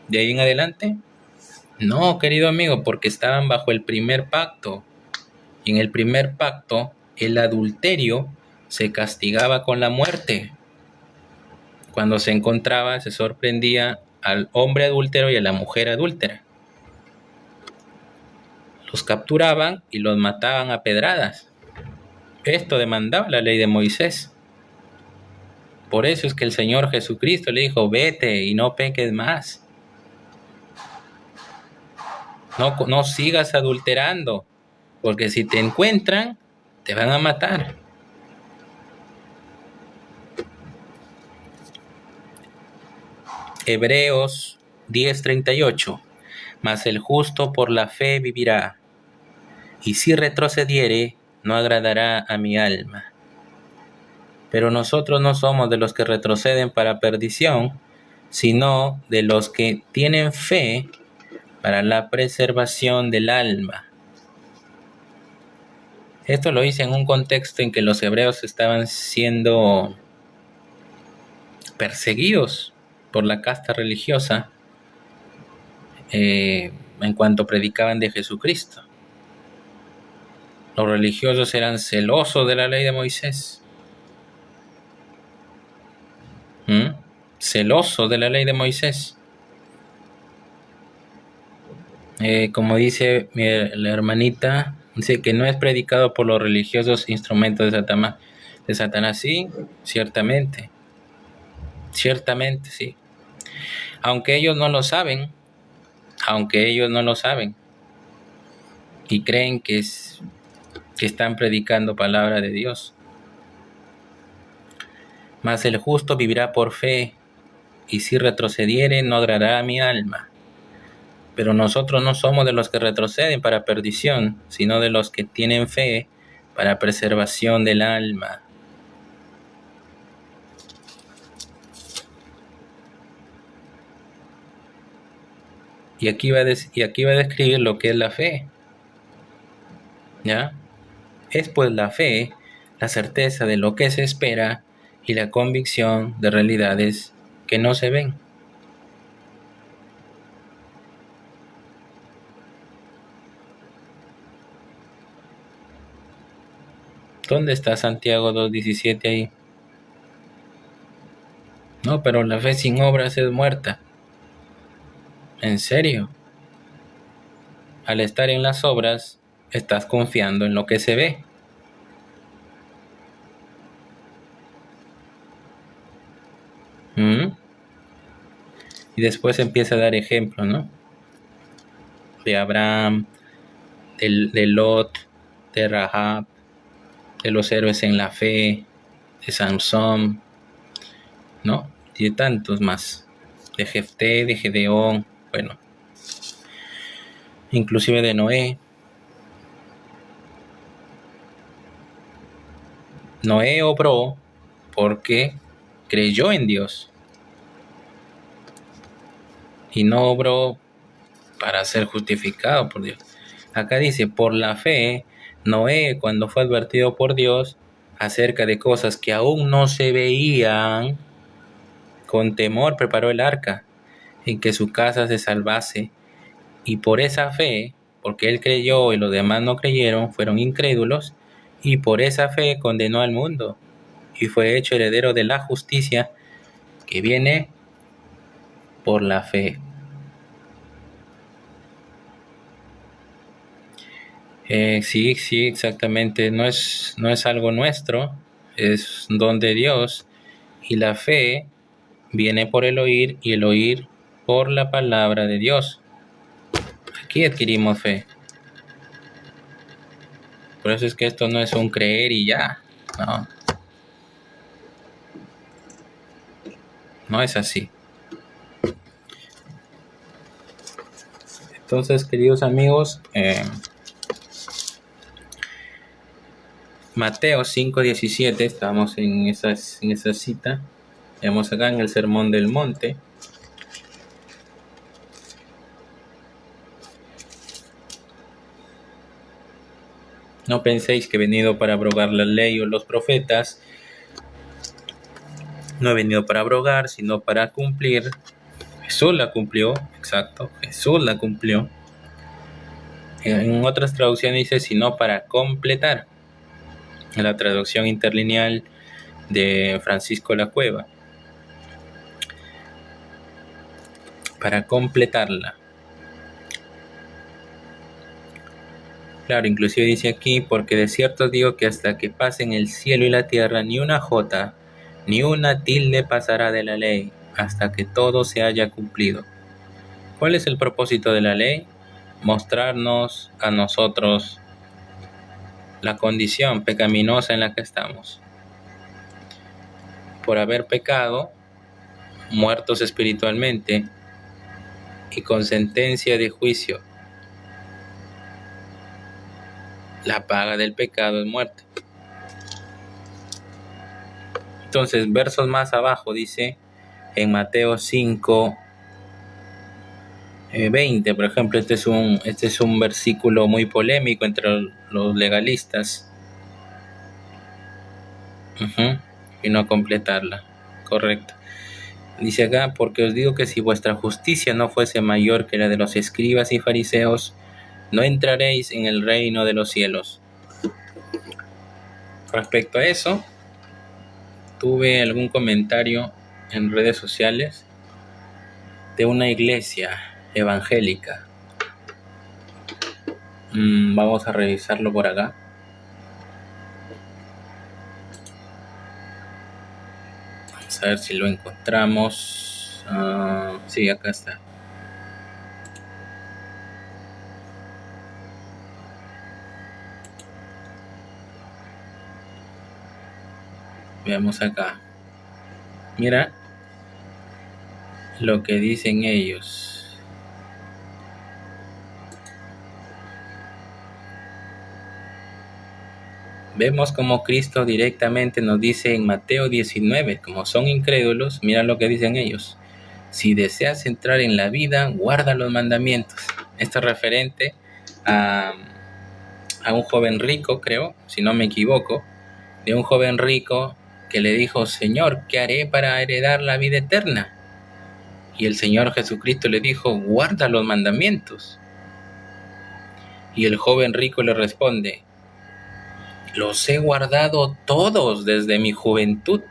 de ahí en adelante? No, querido amigo, porque estaban bajo el primer pacto. Y en el primer pacto, el adulterio se castigaba con la muerte. Cuando se encontraba, se sorprendía al hombre adúltero y a la mujer adúltera. Los capturaban y los mataban a pedradas. Esto demandaba la ley de Moisés. Por eso es que el Señor Jesucristo le dijo: vete y no peques más. No sigas adulterando, porque si te encuentran, te van a matar. Hebreos 10:38. Mas el justo por la fe vivirá, y si retrocediere, no agradará a mi alma. Pero nosotros no somos de los que retroceden para perdición, sino de los que tienen fe para la preservación del alma. Esto lo hice en un contexto en que los hebreos estaban siendo perseguidos por la casta religiosa en cuanto predicaban de Jesucristo. Los religiosos eran celosos de la ley de Moisés. Celosos de la ley de Moisés. Como dice la hermanita, dice que no es predicado por los religiosos instrumento de Satanás. Sí, ciertamente, sí. Aunque ellos no lo saben, y creen que están predicando palabra de Dios. Mas el justo vivirá por fe, y si retrocediere, no agradará a mi alma. Pero nosotros no somos de los que retroceden para perdición, sino de los que tienen fe para preservación del alma. Y aquí va a describir lo que es la fe. ¿Ya? Es pues la fe, la certeza de lo que se espera y la convicción de realidades que no se ven. ¿Dónde está Santiago 2:17 ahí? No, pero la fe sin obras es muerta. ¿En serio? Al estar en las obras, estás confiando en lo que se ve. Y después empieza a dar ejemplos, ¿no? De Abraham, de Lot, de Rahab, de los héroes en la fe, de Sansón, ¿no? Y de tantos más. De Jefté, de Gedeón, bueno. Inclusive de Noé. Noé obró porque creyó en Dios. Y no obró para ser justificado por Dios. Acá dice, por la fe, Noé, cuando fue advertido por Dios acerca de cosas que aún no se veían, con temor preparó el arca en que su casa se salvase. Y por esa fe, porque él creyó y los demás no creyeron, fueron incrédulos, y por esa fe condenó al mundo, y fue hecho heredero de la justicia que viene por la fe. Sí, exactamente. No es algo nuestro, es don de Dios, y la fe viene por el oír, y el oír por la palabra de Dios. Aquí adquirimos fe. Por eso es que esto no es un creer y ya, no. No es así. Entonces, queridos amigos, Mateo 5:17, estamos en esa cita. Vemos acá en el Sermón del Monte. No penséis que he venido para abrogar la ley o los profetas. No he venido para abrogar, sino para cumplir. Jesús la cumplió, exacto, Jesús la cumplió. En otras traducciones dice, sino para completar. En la traducción interlineal de Francisco La Cueva. Para completarla. Claro, inclusive dice aquí, porque de cierto digo que hasta que pasen el cielo y la tierra, ni una jota, ni una tilde pasará de la ley, hasta que todo se haya cumplido. ¿Cuál es el propósito de la ley? Mostrarnos a nosotros la condición pecaminosa en la que estamos. Por haber pecado, muertos espiritualmente y con sentencia de juicio. La paga del pecado es muerte. Entonces, versos más abajo dice, en Mateo 5, 20, por ejemplo, este es un versículo muy polémico entre los legalistas. Y no completarla. Correcto. Dice acá, porque os digo que si vuestra justicia no fuese mayor que la de los escribas y fariseos, no entraréis en el reino de los cielos. Respecto a eso, tuve algún comentario en redes sociales de una iglesia evangélica. Vamos a revisarlo por acá. Vamos a ver si lo encontramos. Sí, acá está. Veamos acá. Mira lo que dicen ellos. Vemos como Cristo directamente nos dice en Mateo 19, como son incrédulos, mira lo que dicen ellos. Si deseas entrar en la vida, guarda los mandamientos. Esto es referente a un joven rico, creo, si no me equivoco, de un joven rico que le dijo, Señor, ¿qué haré para heredar la vida eterna? Y el Señor Jesucristo le dijo, guarda los mandamientos. Y el joven rico le responde, los he guardado todos desde mi juventud.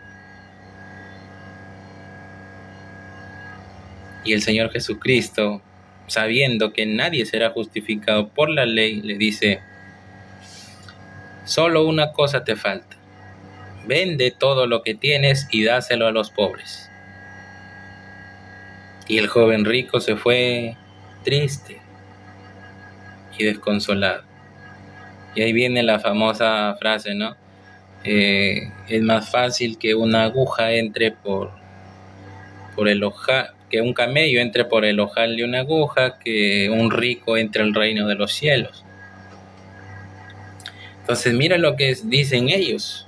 Y el Señor Jesucristo, sabiendo que nadie será justificado por la ley, le dice, solo una cosa te falta. Vende todo lo que tienes y dáselo a los pobres. Y el joven rico se fue triste y desconsolado. Y ahí viene la famosa frase, ¿no? Es más fácil que una aguja entre por el ojal, que un camello entre por el ojal de una aguja, que un rico entre al reino de los cielos. Entonces mira lo que dicen ellos.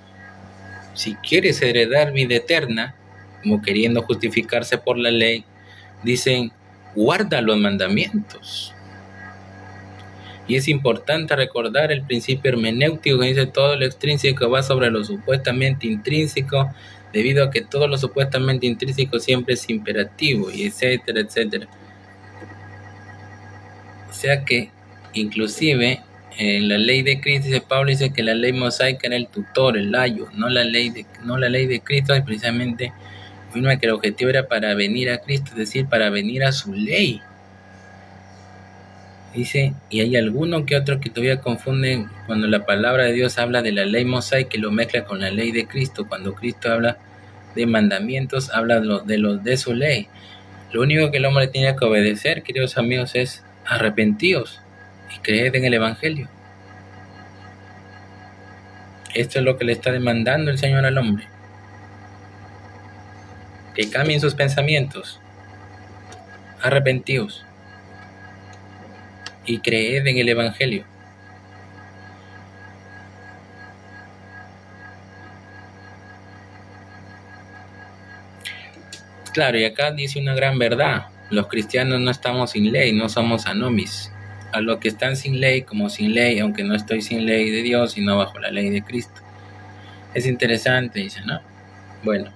Si quieres heredar vida eterna, como queriendo justificarse por la ley, dicen, guarda los mandamientos. Y es importante recordar el principio hermenéutico que dice todo lo extrínseco va sobre lo supuestamente intrínseco, debido a que todo lo supuestamente intrínseco siempre es imperativo, y etcétera, etcétera. O sea que, inclusive, en la ley de Cristo, dice Pablo, dice que la ley mosaica era el tutor, el ayo, no la ley de Cristo, y precisamente afirma que el objetivo era para venir a Cristo, es decir, para venir a su ley. Dice, y hay alguno que otro que todavía confunde cuando la palabra de Dios habla de la ley mosaica y lo mezcla con la ley de Cristo. Cuando Cristo habla de mandamientos, habla de su ley. Lo único que el hombre tiene que obedecer, queridos amigos, es arrepentíos y creed en el Evangelio. Esto es lo que le está demandando el Señor al hombre. Que cambien sus pensamientos. Arrepentíos y creed en el Evangelio. Claro, y acá dice una gran verdad. Los cristianos no estamos sin ley, no somos anomis. A los que están sin ley, como sin ley, aunque no estoy sin ley de Dios, sino bajo la ley de Cristo. Es interesante, dice, ¿no? Bueno.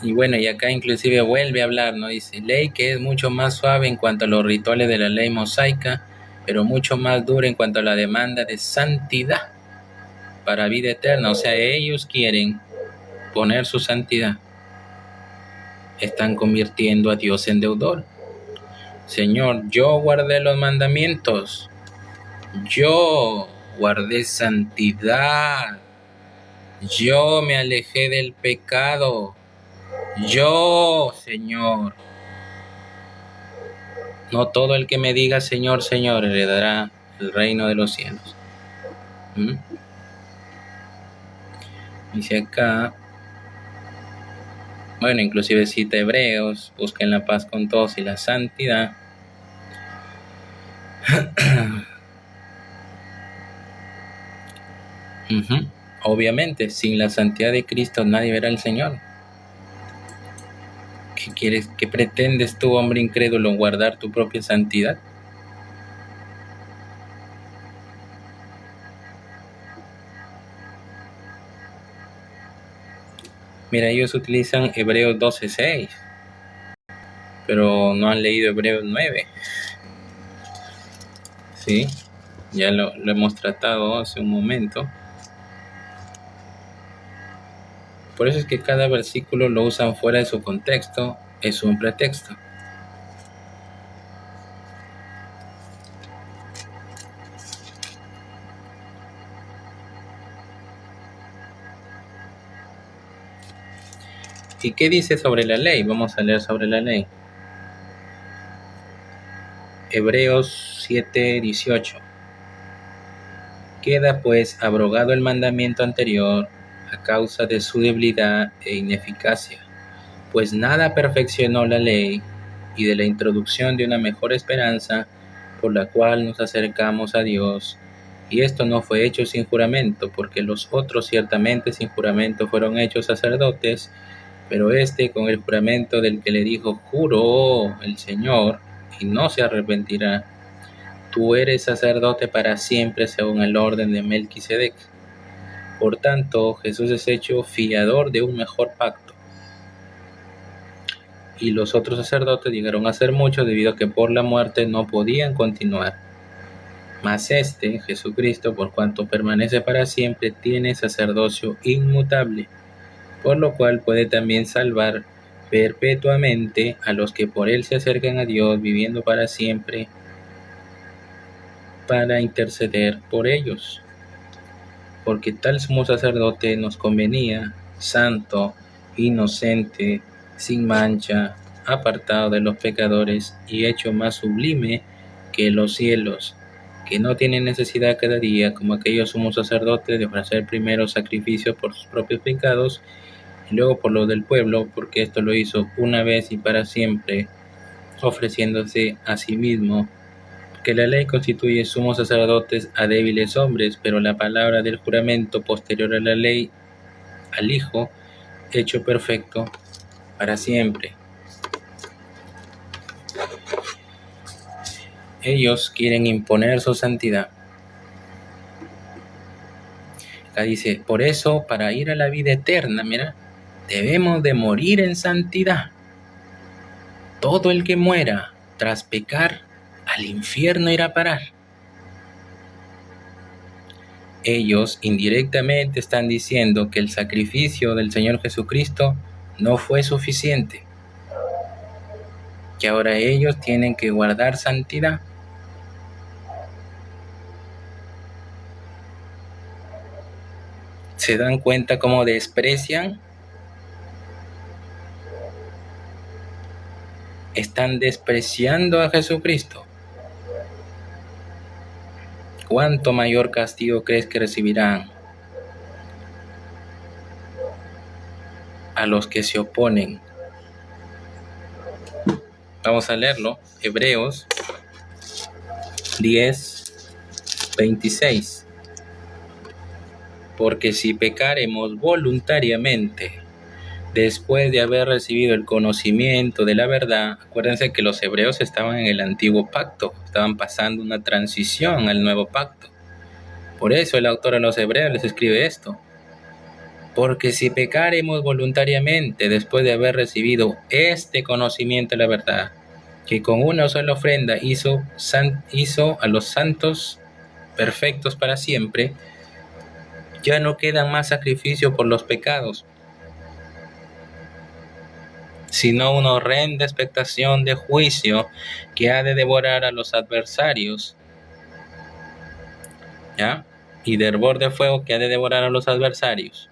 Y acá inclusive vuelve a hablar, ¿no? Dice, ley que es mucho más suave en cuanto a los rituales de la ley mosaica, pero mucho más dura en cuanto a la demanda de santidad para vida eterna. O sea, ellos quieren poner su santidad. Están convirtiendo a Dios en deudor. Señor, yo guardé los mandamientos. Yo guardé santidad. Yo me alejé del pecado. Yo, Señor. No todo el que me diga Señor, Señor, heredará el reino de los cielos. Dice acá, Bueno, inclusive cita Hebreos, busquen la paz con todos y la santidad. Obviamente, sin la santidad de Cristo nadie verá al Señor. ¿Qué quieres? ¿Qué pretendes tú, hombre incrédulo, guardar tu propia santidad? Mira, ellos utilizan Hebreos 12:6, pero no han leído Hebreos 9. Sí, ya lo hemos tratado hace un momento. Por eso es que cada versículo lo usan fuera de su contexto, es un pretexto. ¿Y qué dice sobre la ley? Vamos a leer sobre la ley. Hebreos 7:18. Queda pues abrogado el mandamiento anterior a causa de su debilidad e ineficacia, pues nada perfeccionó la ley, y de la introducción de una mejor esperanza por la cual nos acercamos a Dios. Y esto no fue hecho sin juramento, porque los otros ciertamente sin juramento fueron hechos sacerdotes, pero este con el juramento del que le dijo: juró el Señor, y no se arrepentirá. Tú eres sacerdote para siempre según el orden de Melquisedec. Por tanto, Jesús es hecho fiador de un mejor pacto. Y los otros sacerdotes llegaron a ser muchos debido a que por la muerte no podían continuar. Mas Jesucristo, por cuanto permanece para siempre, tiene sacerdocio inmutable, por lo cual puede también salvar perpetuamente a los que por él se acercan a Dios, viviendo para siempre, para interceder por ellos. Porque tal sumo sacerdote nos convenía, santo, inocente, sin mancha, apartado de los pecadores y hecho más sublime que los cielos, que no tiene necesidad cada día, como aquellos sumos sacerdotes, de ofrecer primero sacrificio por sus propios pecados y luego por los del pueblo, porque esto lo hizo una vez y para siempre, ofreciéndose a sí mismo. Que la ley constituye sumos sacerdotes a débiles hombres, pero la palabra del juramento posterior a la ley, al Hijo, hecho perfecto para siempre. Ellos quieren imponer su santidad. Acá dice: por eso, para ir a la vida eterna, mira, debemos de morir en santidad. Todo el que muera tras pecar, al infierno irá a parar. Ellos indirectamente están diciendo que el sacrificio del Señor Jesucristo no fue suficiente, que ahora ellos tienen que guardar santidad. ¿Se dan cuenta cómo desprecian? Están despreciando a Jesucristo. ¿Cuánto mayor castigo crees que recibirán a los que se oponen? Vamos a leerlo. Hebreos 10:26. Porque si pecaremos voluntariamente, después de haber recibido el conocimiento de la verdad, acuérdense que los hebreos estaban en el antiguo pacto, estaban pasando una transición al nuevo pacto. Por eso el autor a los hebreos les escribe esto: porque si pecaremos voluntariamente después de haber recibido este conocimiento de la verdad, que con una sola ofrenda hizo a los santos perfectos para siempre, ya no quedan más sacrificio por los pecados, sino una horrenda expectación de juicio que ha de devorar a los adversarios, ¿ya? Y de hervor de fuego que ha de devorar a los adversarios.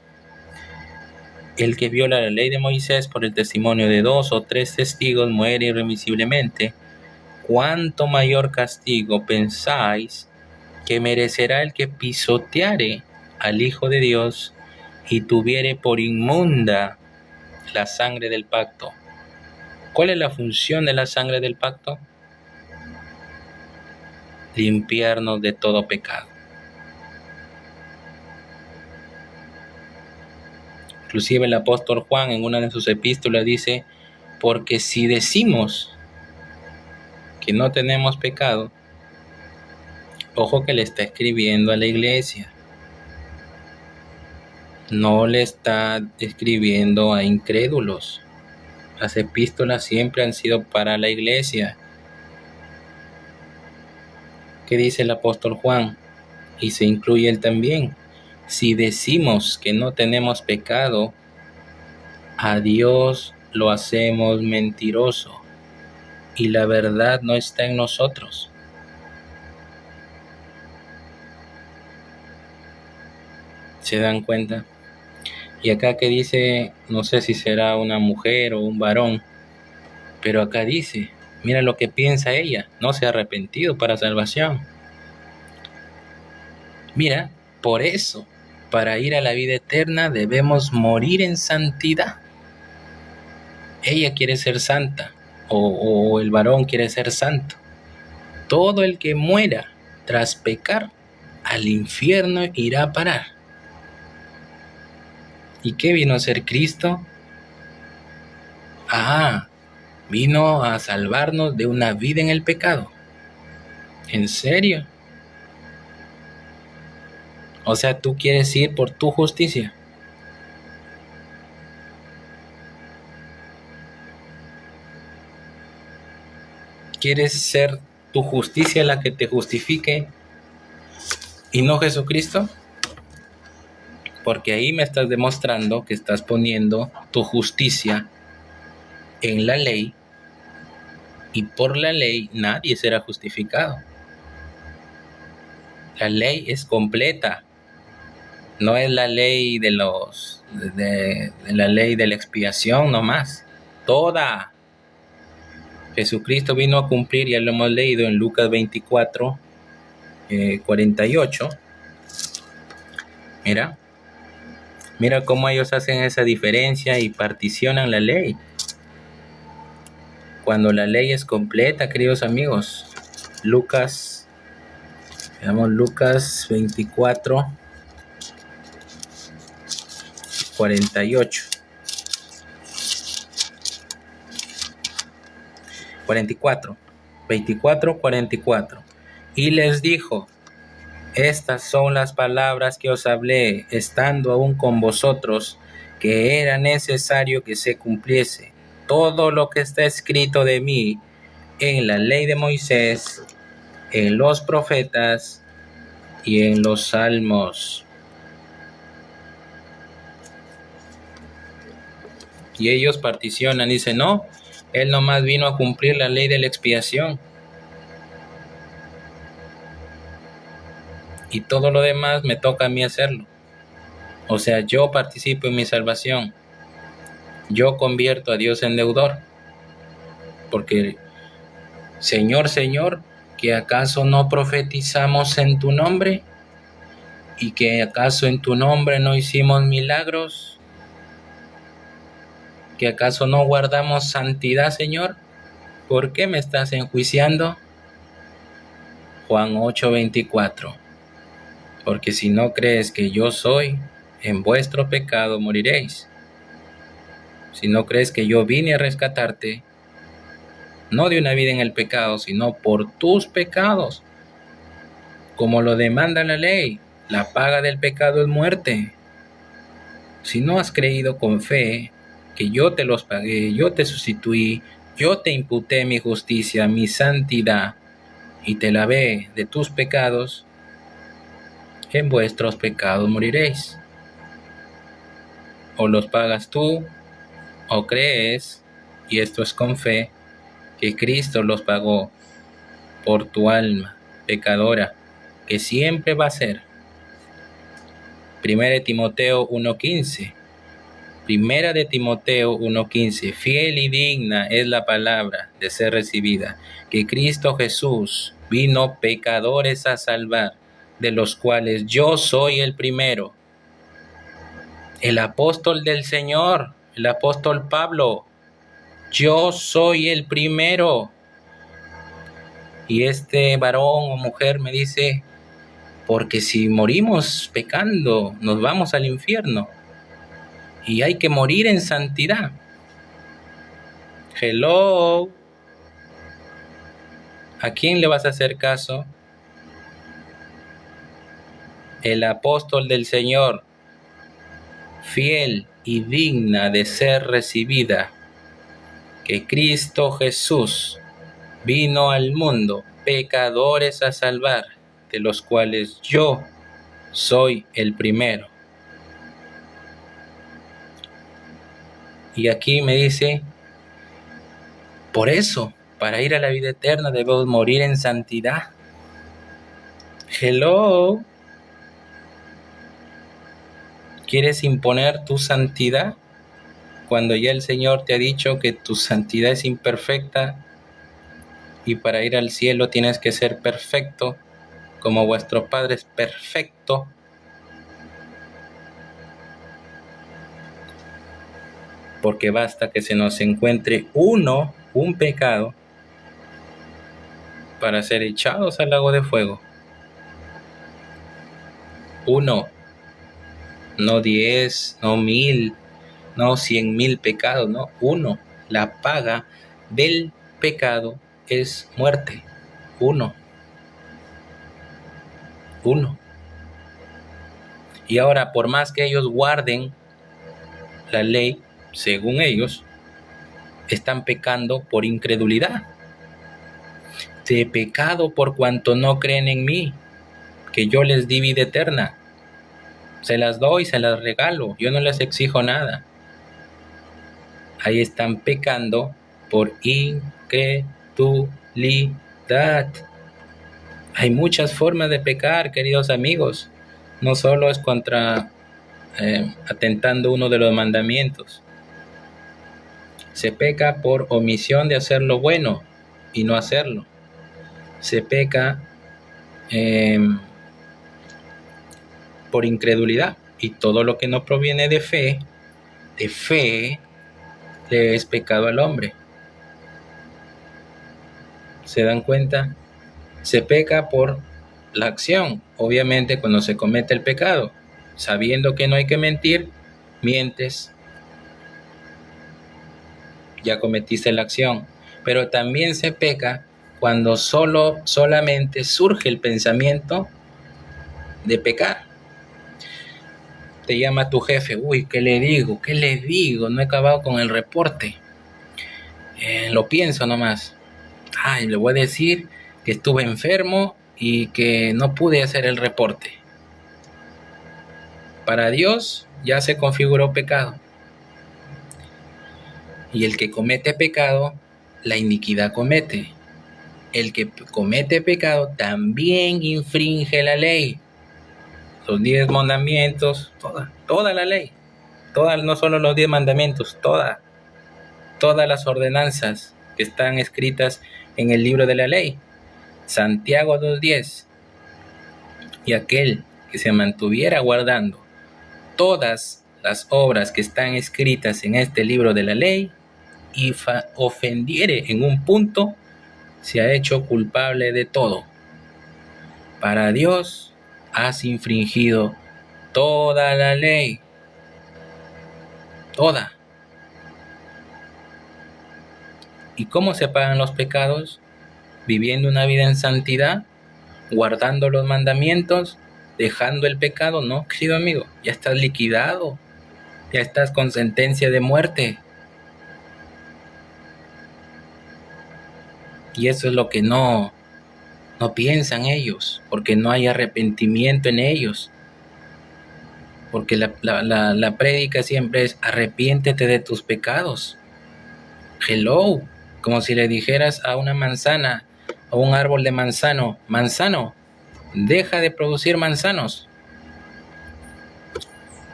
El que viola la ley de Moisés por el testimonio de 2 o 3 testigos muere irremisiblemente. ¿Cuánto mayor castigo pensáis que merecerá el que pisoteare al Hijo de Dios y tuviere por inmunda La sangre del pacto. ¿Cuál es la función de la sangre del pacto? Limpiarnos de todo pecado. Inclusive el apóstol Juan en una de sus epístolas dice, porque si decimos que no tenemos pecado, ojo que le está escribiendo a la iglesia, no le está escribiendo a incrédulos. Las epístolas siempre han sido para la iglesia. ¿Qué dice el apóstol Juan? Y se incluye él también. Si decimos que no tenemos pecado, a Dios lo hacemos mentiroso y la verdad no está en nosotros. ¿Se dan cuenta? Y acá que dice, no sé si será una mujer o un varón, pero acá dice, mira lo que piensa ella, no se ha arrepentido para salvación. Mira, por eso, para ir a la vida eterna debemos morir en santidad. Ella quiere ser santa, o el varón quiere ser santo. Todo el que muera tras pecar, al infierno irá a parar. ¿Y qué vino a hacer Cristo? Vino a salvarnos de una vida en el pecado. ¿En serio? O sea, ¿tú quieres ir por tu justicia? ¿Quieres ser tu justicia la que te justifique y no Jesucristo? Porque ahí me estás demostrando que estás poniendo tu justicia en la ley y por la ley nadie será justificado. La ley es completa, no es la ley de la ley de la expiación nomás, toda. Jesucristo vino a cumplir, ya lo hemos leído en Lucas 24, 48. Mira cómo ellos hacen esa diferencia y particionan la ley. Cuando la ley es completa, queridos amigos. Lucas 24, 48. 44. Y les dijo, estas son las palabras que os hablé, estando aún con vosotros, que era necesario que se cumpliese todo lo que está escrito de mí en la ley de Moisés, en los profetas y en los salmos. Y ellos particionan, dicen, no, él nomás vino a cumplir la ley de la expiación. Y todo lo demás me toca a mí hacerlo. O sea, yo participo en mi salvación. Yo convierto a Dios en deudor. Porque, Señor, ¿que acaso no profetizamos en tu nombre? ¿Y que acaso en tu nombre no hicimos milagros? ¿Que acaso no guardamos santidad, Señor? ¿Por qué me estás enjuiciando? Juan 8:24. Porque si no crees que yo soy, en vuestro pecado moriréis. Si no crees que yo vine a rescatarte, no de una vida en el pecado, sino por tus pecados, como lo demanda la ley, la paga del pecado es muerte. Si no has creído con fe que yo te los pagué, yo te sustituí, yo te imputé mi justicia, mi santidad, y te lavé de tus pecados, en vuestros pecados moriréis. O los pagas tú, o crees, y esto es con fe, que Cristo los pagó por tu alma pecadora, que siempre va a ser. 1 Timoteo 1:15. Primera de Timoteo 1:15. Fiel y digna es la palabra de ser recibida, que Cristo Jesús vino pecadores a salvar, de los cuales yo soy el primero. El apóstol del Señor, el apóstol Pablo, yo soy el primero. Y este varón o mujer me dice, porque si morimos pecando, nos vamos al infierno. Y hay que morir en santidad. Hello. ¿A quién le vas a hacer caso? El apóstol del Señor, fiel y digna de ser recibida, que Cristo Jesús vino al mundo pecadores a salvar, de los cuales yo soy el primero. Y aquí me dice, por eso, para ir a la vida eterna debemos morir en santidad. Hello. ¿Quieres imponer tu santidad cuando ya el Señor te ha dicho que tu santidad es imperfecta y para ir al cielo tienes que ser perfecto como vuestro Padre es perfecto? Porque basta que se nos encuentre un pecado para ser echados al lago de fuego. Uno, no 10, no 1000, no 100,000 pecados, no, uno. La paga del pecado es muerte. Uno. Y ahora, por más que ellos guarden la ley, según ellos, están pecando por incredulidad. De pecado por cuanto no creen en mí, que yo les di vida eterna. Se las doy, se las regalo, yo no les exijo nada. Ahí están pecando por incredulidad. Hay muchas formas de pecar, queridos amigos. No solo es atentando uno de los mandamientos. Se peca por omisión de hacer lo bueno y no hacerlo. Se peca por incredulidad, y todo lo que no proviene de fe le es pecado al hombre. ¿Se dan cuenta? Se peca por la acción. Obviamente, cuando se comete el pecado, sabiendo que no hay que mentir, mientes, ya cometiste la acción. Pero también se peca cuando solamente surge el pensamiento de pecar. Te llama tu jefe, uy, ¿qué le digo? No he acabado con el reporte. Lo pienso nomás. Ay, le voy a decir que estuve enfermo y que no pude hacer el reporte. Para Dios ya se configuró pecado. Y el que comete pecado, la iniquidad comete. El que comete pecado también infringe la ley. Los 10 mandamientos, toda la ley. No solo los 10 mandamientos, todas las ordenanzas que están escritas en el libro de la ley. Santiago 2:10. Y aquel que se mantuviera guardando todas las obras que están escritas en este libro de la ley y ofendiere en un punto, se ha hecho culpable de todo. Para Dios has infringido toda la ley. Toda. ¿Y cómo se pagan los pecados? Viviendo una vida en santidad, guardando los mandamientos, dejando el pecado. No, querido amigo, ya estás liquidado, ya estás con sentencia de muerte. Y eso es lo que no piensan ellos, porque no hay arrepentimiento en ellos. Porque la prédica siempre es arrepiéntete de tus pecados. Hello, como si le dijeras a una manzana o un árbol de manzano, deja de producir manzanos.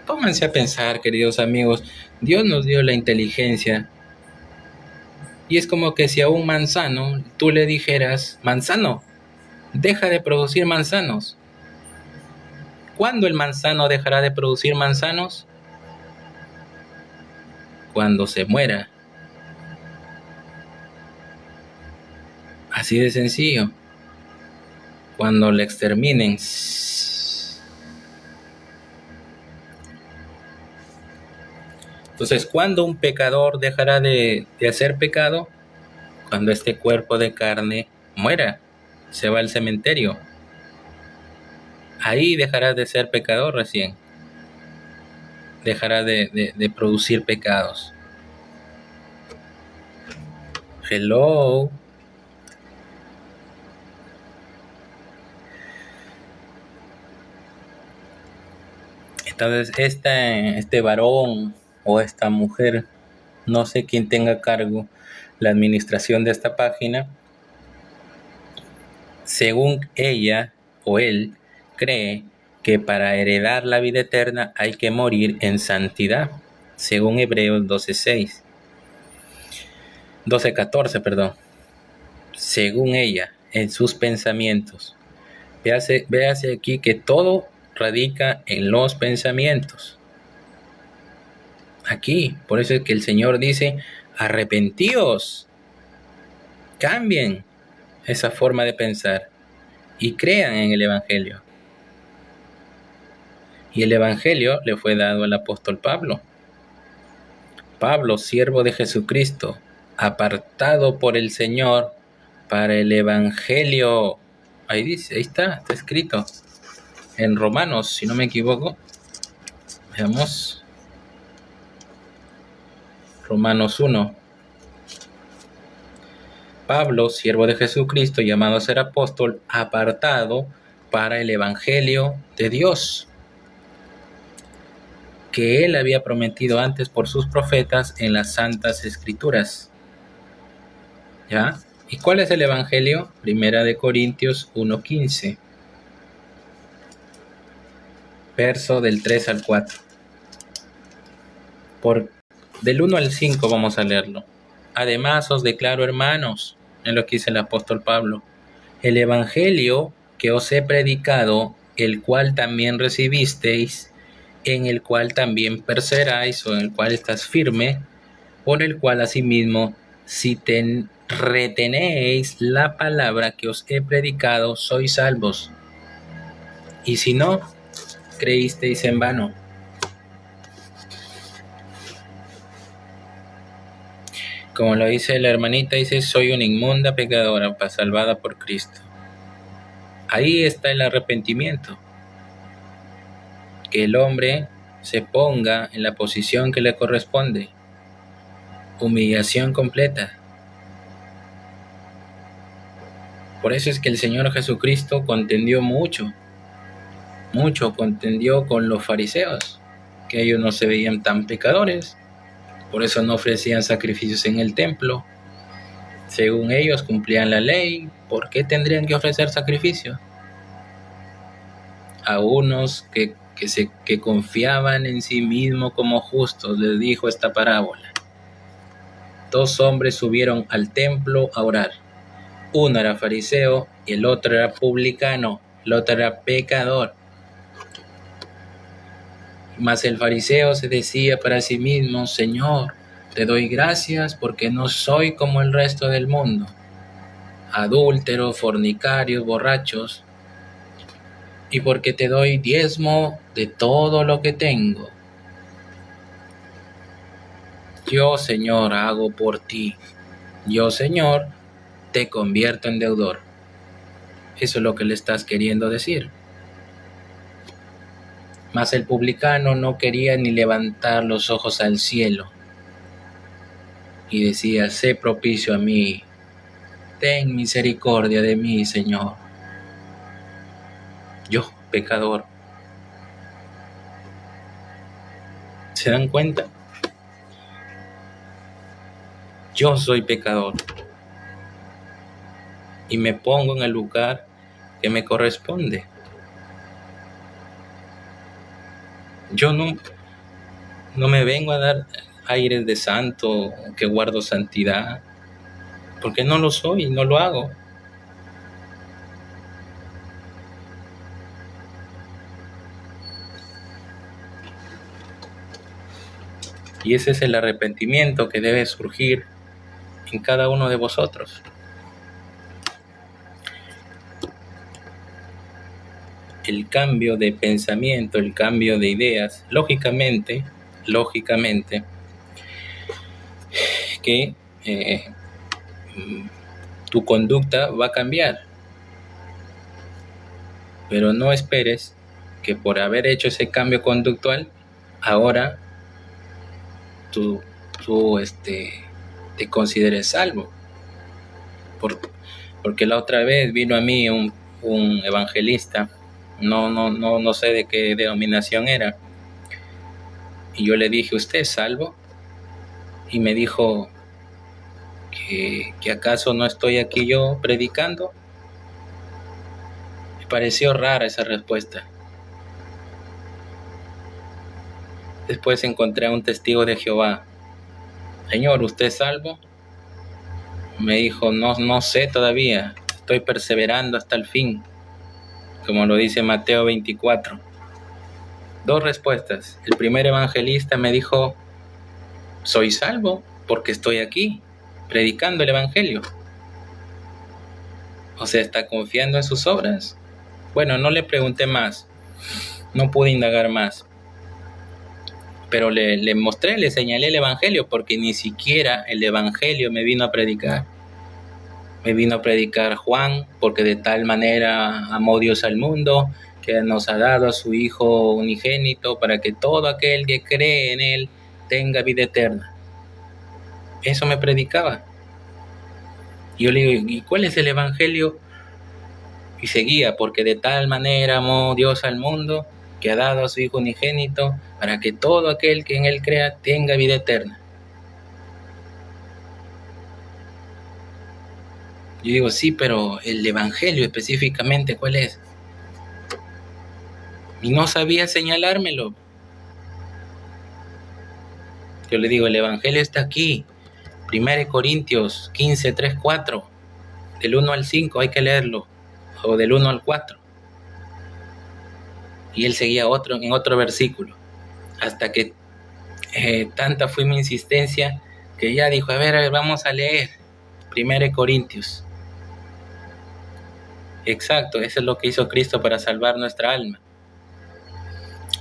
Pónganse a pensar, queridos amigos, Dios nos dio la inteligencia. Y es como que si a un manzano tú le dijeras, manzano, deja de producir manzanos. ¿Cuándo el manzano dejará de producir manzanos? cuando se muera. Así de sencillo. Cuando le exterminen. Entonces, ¿cuándo un pecador dejará de hacer pecado? Cuando este cuerpo de carne muera, se va al cementerio. Ahí dejará de ser pecador recién. Dejará de producir pecados. Hello. Entonces, este varón o esta mujer, no sé quién tenga a cargo la administración de esta página, según ella o él, cree que para heredar la vida eterna hay que morir en santidad, según Hebreos 12:14, perdón. Según ella, en sus pensamientos. Véase aquí que todo radica en los pensamientos. Aquí, por eso es que el Señor dice, arrepentíos, cambien esa forma de pensar y crean en el Evangelio. Y el Evangelio le fue dado al apóstol Pablo. Pablo, siervo de Jesucristo, apartado por el Señor para el Evangelio. Ahí dice, ahí está escrito. En Romanos, si no me equivoco. Veamos. Romanos 1. Pablo, siervo de Jesucristo, llamado a ser apóstol, apartado para el Evangelio de Dios, que él había prometido antes por sus profetas en las Santas Escrituras. ¿Ya? ¿Y cuál es el Evangelio? Primera de Corintios 1:15. Verso del 3 al 4. Del 1 al 5 vamos a leerlo. Además os declaro, hermanos, en lo que dice el apóstol Pablo, el Evangelio que os he predicado, el cual también recibisteis, en el cual también perseveráis, o en el cual estás firme, por el cual asimismo, si retenéis la palabra que os he predicado, sois salvos. Y si no, creísteis en vano. Como lo dice la hermanita, dice, soy una inmunda pecadora, salvada por Cristo. Ahí está el arrepentimiento. Que el hombre se ponga en la posición que le corresponde. Humillación completa. Por eso es que el Señor Jesucristo contendió mucho contendió con los fariseos, que ellos no se veían tan pecadores, por eso no ofrecían sacrificios en el templo. Según ellos cumplían la ley, ¿por qué tendrían que ofrecer sacrificios? A unos que confiaban en sí mismos como justos, les dijo esta parábola. 2 hombres subieron al templo a orar. Uno era fariseo y el otro era publicano, el otro era pecador. Mas el fariseo se decía para sí mismo, Señor, te doy gracias porque no soy como el resto del mundo, adúlteros, fornicarios, borrachos, y porque te doy diezmo de todo lo que tengo. Yo, Señor, hago por ti. Yo, Señor, te convierto en deudor. Eso es lo que le estás queriendo decir. Mas el publicano no quería ni levantar los ojos al cielo y decía, sé propicio a mí, ten misericordia de mí, Señor. Yo, pecador. ¿Se dan cuenta? Yo soy pecador y me pongo en el lugar que me corresponde. Yo no me vengo a dar aires de santo, que guardo santidad, porque no lo soy, no lo hago. Y ese es el arrepentimiento que debe surgir en cada uno de vosotros. El cambio de pensamiento, el cambio de ideas, lógicamente, que tu conducta va a cambiar. Pero no esperes que por haber hecho ese cambio conductual, ahora tú te consideres salvo. Porque la otra vez vino a mí un evangelista, no sé de qué denominación era, y yo le dije, ¿usted es salvo? Y me dijo que acaso no estoy aquí yo predicando. Me pareció rara esa respuesta. Después encontré a un testigo de Jehová. Señor, ¿usted es salvo? Me dijo, no sé todavía, estoy perseverando hasta el fin, como lo dice Mateo 24. Dos respuestas. El primer evangelista me dijo, soy salvo porque estoy aquí, predicando el evangelio. O sea, ¿está confiando en sus obras? Bueno, no le pregunté más, no pude indagar más, pero le mostré, le señalé el evangelio, porque ni siquiera el evangelio me vino a predicar. Me vino a predicar Juan, porque de tal manera amó Dios al mundo, que nos ha dado a su Hijo unigénito, para que todo aquel que cree en Él tenga vida eterna. Eso me predicaba. Yo le digo, ¿y cuál es el evangelio? Y seguía, porque de tal manera amó Dios al mundo, que ha dado a su Hijo unigénito, para que todo aquel que en Él crea tenga vida eterna. Yo digo, sí, pero el evangelio específicamente, ¿cuál es? Y no sabía señalármelo. Yo le digo, el evangelio está aquí. 1 Corintios 15, 3, 4. Del 1 al 5 hay que leerlo. O del 1 al 4. Y él seguía en otro versículo. Hasta que tanta fue mi insistencia que ya dijo, a ver, vamos a leer 1 Corintios. Exacto, eso es lo que hizo Cristo para salvar nuestra alma.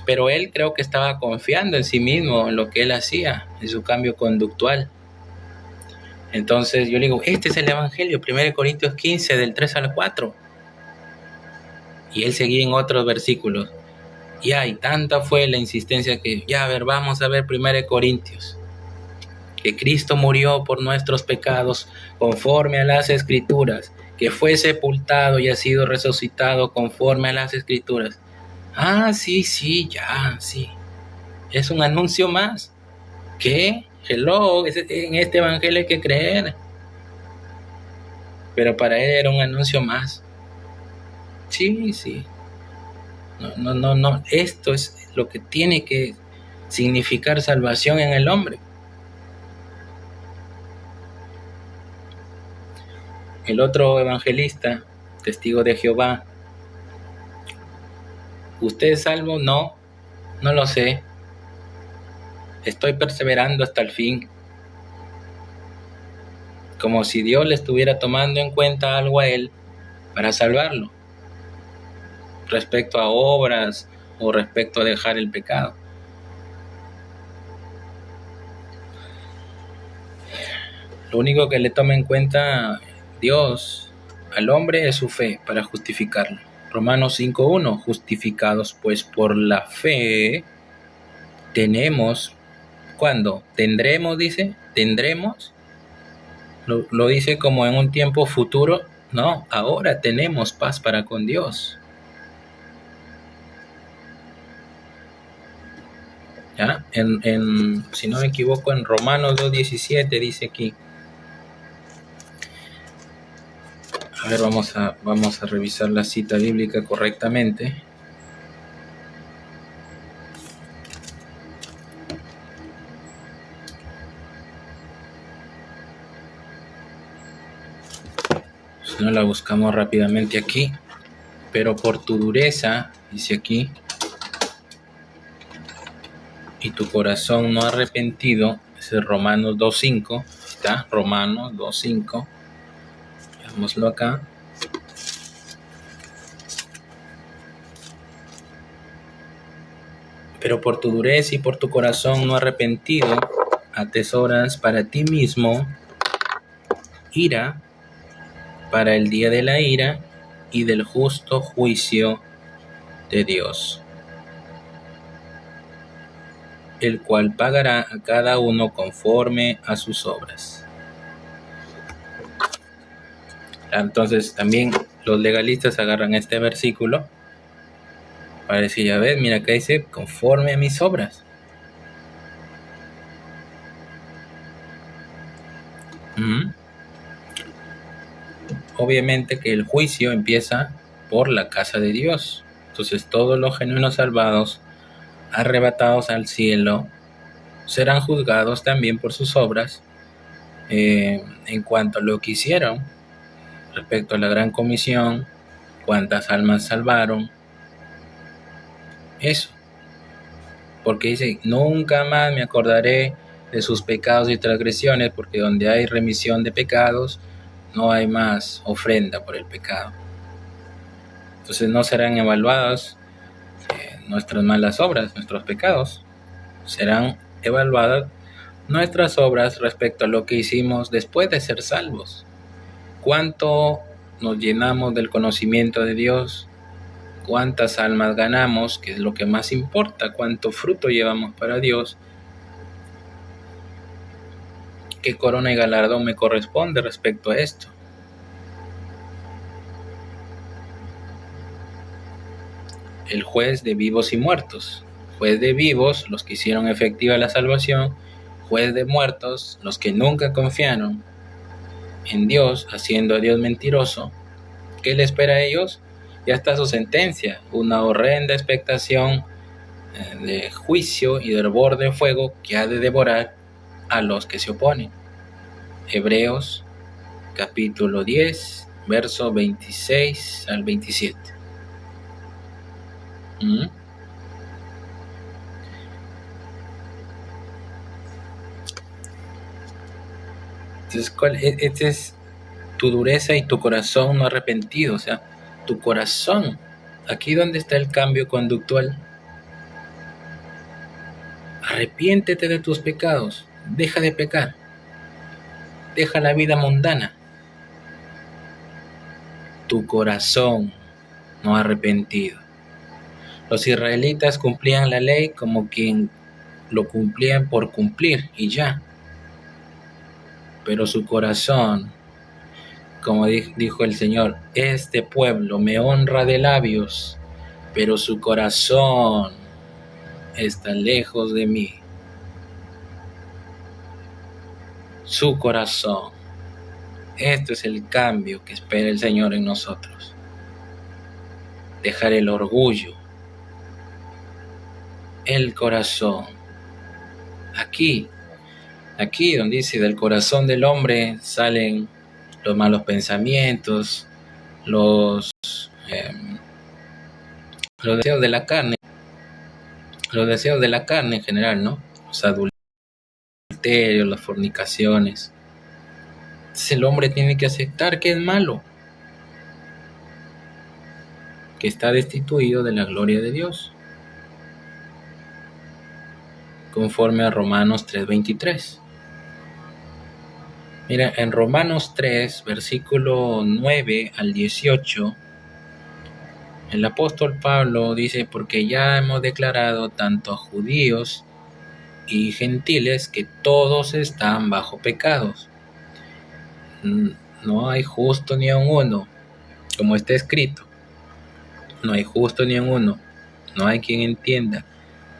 Pero él creo que estaba confiando en sí mismo, en lo que él hacía, en su cambio conductual. Entonces yo le digo, este es el evangelio, 1 Corintios 15, del 3 al 4. Y él seguía en otros versículos. Y tanta fue la insistencia que, a ver, vamos a ver 1 Corintios. Que Cristo murió por nuestros pecados conforme a las Escrituras, que fue sepultado y ha sido resucitado conforme a las Escrituras. Sí. Es un anuncio más. ¿Qué? Hello, en este evangelio hay que creer. Pero para él era un anuncio más. Sí. No. Esto es lo que tiene que significar salvación en el hombre. El otro evangelista, testigo de Jehová, ¿usted es salvo? No lo sé. Estoy perseverando hasta el fin. Como si Dios le estuviera tomando en cuenta algo a él para salvarlo. Respecto a obras o respecto a dejar el pecado. Lo único que le toma en cuenta Dios al hombre es su fe para justificarlo. Romanos 5:1, justificados pues por la fe, tenemos, ¿cuándo? ¿Tendremos? Dice, ¿tendremos? Lo dice como en un tiempo futuro. No, ahora tenemos paz para con Dios. ¿Ya? Si no me equivoco, en Romanos 2:17 dice aquí. A ver, vamos a revisar la cita bíblica correctamente. Si no, la buscamos rápidamente aquí. Pero por tu dureza, dice aquí, y tu corazón no arrepentido, ese es Romanos 2.5, está Romanos 2.5, veámoslo acá. Pero por tu dureza y por tu corazón no arrepentido, atesoras para ti mismo ira para el día de la ira y del justo juicio de Dios, el cual pagará a cada uno conforme a sus obras. Entonces también los legalistas agarran este versículo para decir, ya ves, mira acá dice, conforme a mis obras. Obviamente que el juicio empieza por la casa de Dios. Entonces todos los genuinos salvados, arrebatados al cielo, serán juzgados también por sus obras en cuanto a lo que hicieron respecto a la gran comisión, cuántas almas salvaron, eso. Porque dice, nunca más me acordaré de sus pecados y transgresiones, porque donde hay remisión de pecados, no hay más ofrenda por el pecado. Entonces no serán evaluadas nuestras malas obras, nuestros pecados. Serán evaluadas nuestras obras respecto a lo que hicimos después de ser salvos. ¿Cuánto nos llenamos del conocimiento de Dios? ¿Cuántas almas ganamos? Que es lo que más importa. ¿Cuánto fruto llevamos para Dios? ¿Qué corona y galardón me corresponde respecto a esto? El juez de vivos y muertos. Juez de vivos, los que hicieron efectiva la salvación. Juez de muertos, los que nunca confiaron en Dios, haciendo a Dios mentiroso. ¿Qué le espera a ellos? Ya está su sentencia, una horrenda expectación de juicio y de hervor de fuego que ha de devorar a los que se oponen. Hebreos capítulo 10, verso 26 al 27. Entonces, este es tu dureza y tu corazón no arrepentido, o sea, tu corazón. Aquí donde está el cambio conductual. Arrepiéntete de tus pecados, deja de pecar, deja la vida mundana. Tu corazón no arrepentido. Los israelitas cumplían la ley como quien lo cumplían por cumplir y ya. Pero su corazón, como dijo el Señor, este pueblo me honra de labios, pero su corazón está lejos de mí. Su corazón. Este es el cambio que espera el Señor en nosotros. Dejar el orgullo, el corazón. Aquí donde dice, del corazón del hombre salen los malos pensamientos, los deseos de la carne, en general, ¿no? Los adulterios, las fornicaciones. Entonces el hombre tiene que aceptar que es malo, que está destituido de la gloria de Dios, conforme a Romanos 3:23. Mira, en Romanos 3, versículo 9 al 18, el apóstol Pablo dice, porque ya hemos declarado tanto a judíos y gentiles que todos están bajo pecados. No hay justo ni aun uno, como está escrito. No hay justo ni aun uno, no hay quien entienda,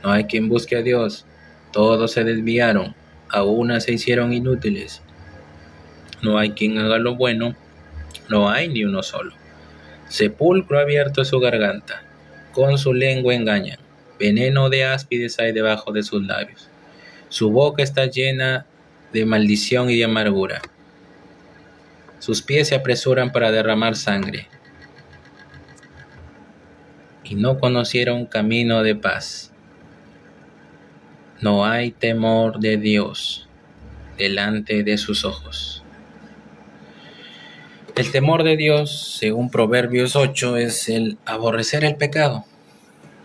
no hay quien busque a Dios. Todos se desviaron, a una se hicieron inútiles. No hay quien haga lo bueno, no hay ni uno solo. Sepulcro abierto es su garganta, con su lengua engañan. Veneno de áspides hay debajo de sus labios. Su boca está llena de maldición y de amargura. Sus pies se apresuran para derramar sangre. Y no conocieron camino de paz. no hay temor de Dios delante de sus ojos. El temor de Dios, según Proverbios 8, es el aborrecer el pecado,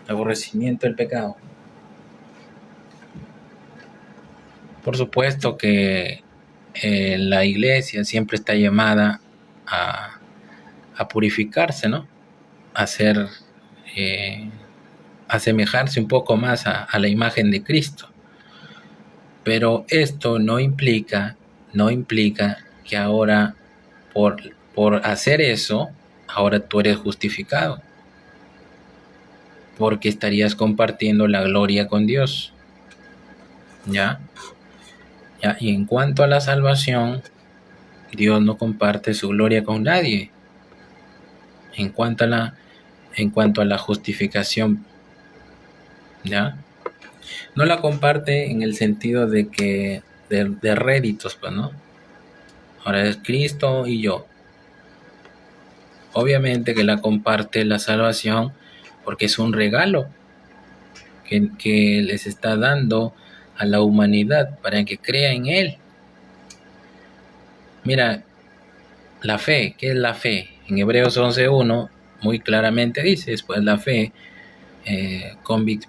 aborrecimiento del pecado. Por supuesto que la iglesia siempre está llamada a purificarse, ¿no? A ser, asemejarse un poco más a la imagen de Cristo. Pero esto no implica que ahora por hacer eso, ahora tú eres justificado, porque estarías compartiendo la gloria con Dios. ¿Ya? Y en cuanto a la salvación, Dios no comparte su gloria con nadie. En cuanto a la justificación, ¿ya? No la comparte en el sentido de que de réditos, pues, ¿no? Ahora es Cristo y yo. Obviamente que la comparte la salvación porque es un regalo que les está dando a la humanidad para que crea en Él. Mira, la fe, ¿qué es la fe? En Hebreos 11:1 muy claramente dice, pues la fe,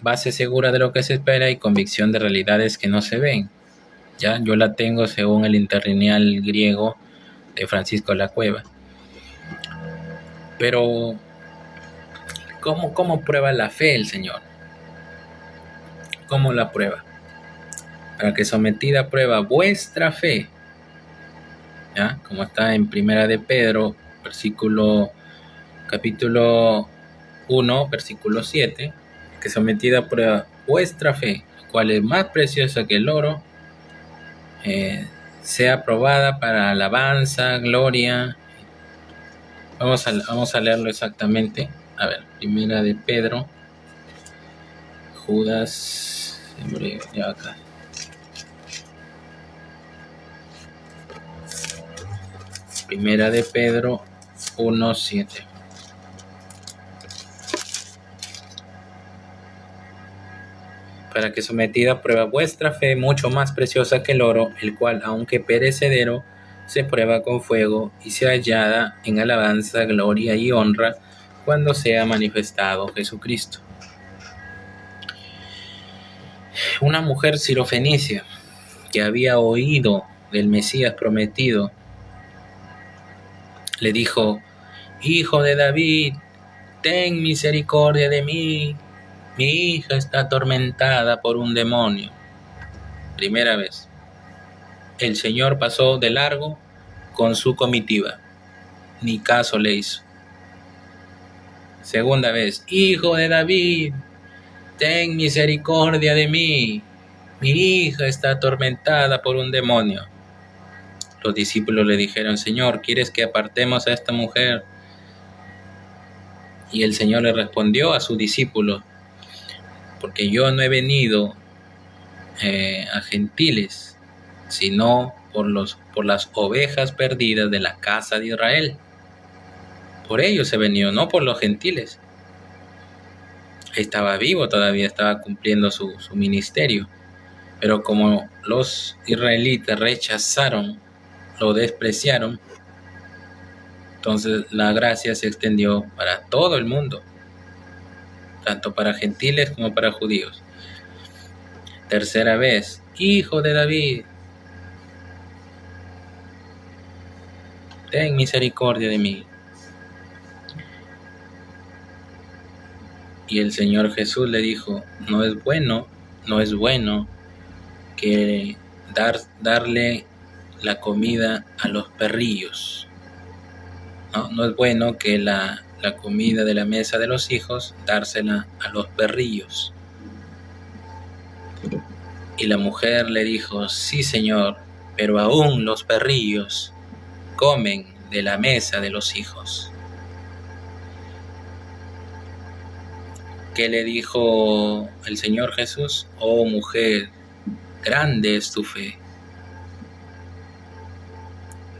base segura de lo que se espera y convicción de realidades que no se ven. ¿Ya? Yo la tengo según el interlineal griego de Francisco La Cueva. Pero, ¿cómo prueba la fe el Señor? ¿Cómo la prueba? Para que sometida a prueba vuestra fe, ¿ya? Como está en Primera de Pedro, capítulo 1, versículo 7, que sometida a prueba vuestra fe, cual es más preciosa que el oro, sea probada para alabanza, gloria. Vamos a leerlo exactamente. A ver, Primera de Pedro, Judas, ya acá. Primera de Pedro 1:7. Para que sometida a prueba vuestra fe, mucho más preciosa que el oro, el cual, aunque perecedero, se prueba con fuego y se hallada en alabanza, gloria y honra cuando sea manifestado Jesucristo. Una mujer sirofenicia que había oído del Mesías prometido le dijo: Hijo de David, ten misericordia de mí, mi hija está atormentada por un demonio. Primera vez. El Señor pasó de largo con su comitiva, ni caso le hizo. Segunda vez: Hijo de David, ten misericordia de mí, mi hija está atormentada por un demonio. Los discípulos le dijeron: Señor, ¿quieres que apartemos a esta mujer? Y el Señor le respondió a sus discípulos: porque yo no he venido a gentiles, sino por las ovejas perdidas de la casa de Israel. Por ellos he venido, no por los gentiles. Estaba vivo todavía, estaba cumpliendo su ministerio. Pero como los israelitas rechazaron, lo despreciaron, entonces la gracia se extendió para todo el mundo, tanto para gentiles como para judíos. Tercera vez: Hijo de David, ten misericordia de mí. Y el Señor Jesús le dijo: no es bueno que darle la comida a los perrillos. No es bueno que la comida de la mesa de los hijos dársela a los perrillos. Y la mujer le dijo: sí, Señor, pero aún los perrillos comen de la mesa de los hijos. ¿Qué le dijo el Señor Jesús? Oh mujer, grande es tu fe.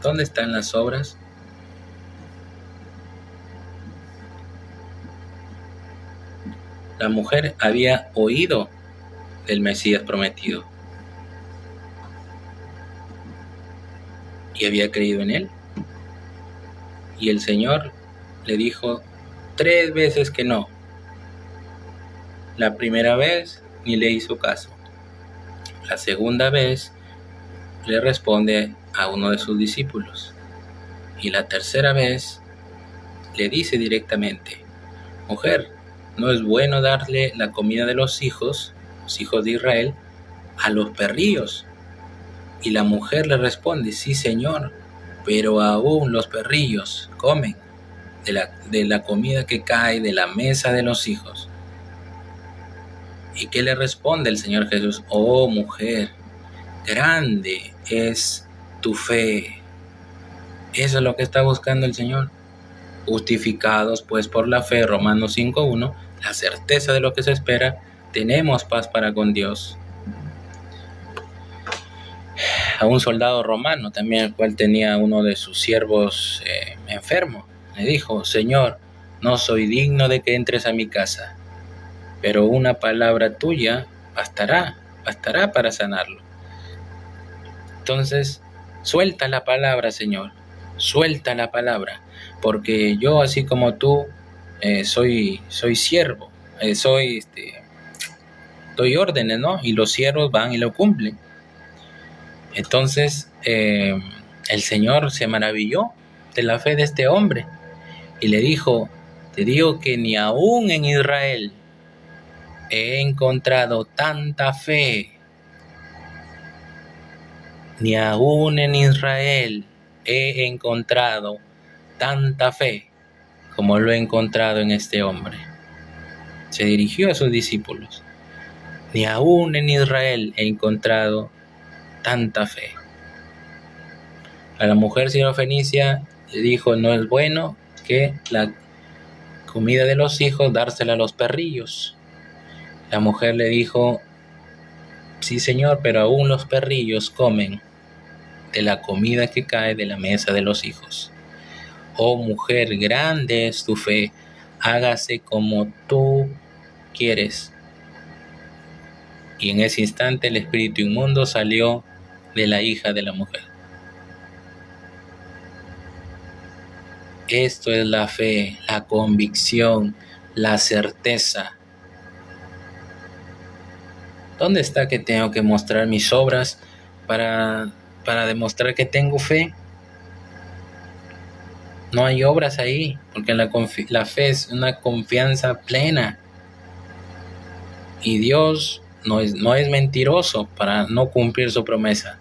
¿Dónde están las obras? La mujer había oído del Mesías prometido y había creído en él. Y el Señor le dijo 3 veces que no. La primera vez ni le hizo caso. La segunda vez le responde a uno de sus discípulos. Y la tercera vez le dice directamente: mujer, no es bueno darle la comida de los hijos de Israel, a los perrillos. Y la mujer le responde: sí, Señor, pero aún los perrillos comen de la comida que cae de la mesa de los hijos. ¿Y qué le responde el Señor Jesús? Oh mujer, grande es tu fe. Eso es lo que está buscando el Señor. Justificados pues por la fe, Romanos 5:1, la certeza de lo que se espera, tenemos paz para con Dios. A un soldado romano también, el cual tenía uno de sus siervos enfermo, le dijo: Señor, no soy digno de que entres a mi casa, pero una palabra tuya bastará para sanarlo. Entonces, suelta la palabra, Señor, suelta la palabra, porque yo, así como tú, soy siervo, doy órdenes, ¿no? Y los siervos van y lo cumplen. Entonces, el Señor se maravilló de la fe de este hombre y le dijo: te digo que ni aún en Israel he encontrado tanta fe, ni aún en Israel he encontrado tanta fe como lo he encontrado en este hombre. Se dirigió a sus discípulos: ni aún en Israel he encontrado tanta fe. A la mujer sirofenicia le dijo: no es bueno que la comida de los hijos dársela a los perrillos. La mujer le dijo: sí, Señor, pero aún los perrillos comen de la comida que cae de la mesa de los hijos. Oh mujer, grande es tu fe, hágase como tú quieres. Y en ese instante el espíritu inmundo salió de la hija de la mujer. Esto es la fe, la convicción, la certeza. ¿Dónde está que tengo que mostrar mis obras para demostrar que tengo fe? No hay obras ahí, porque la fe es una confianza plena. Y Dios no es mentiroso para no cumplir su promesa.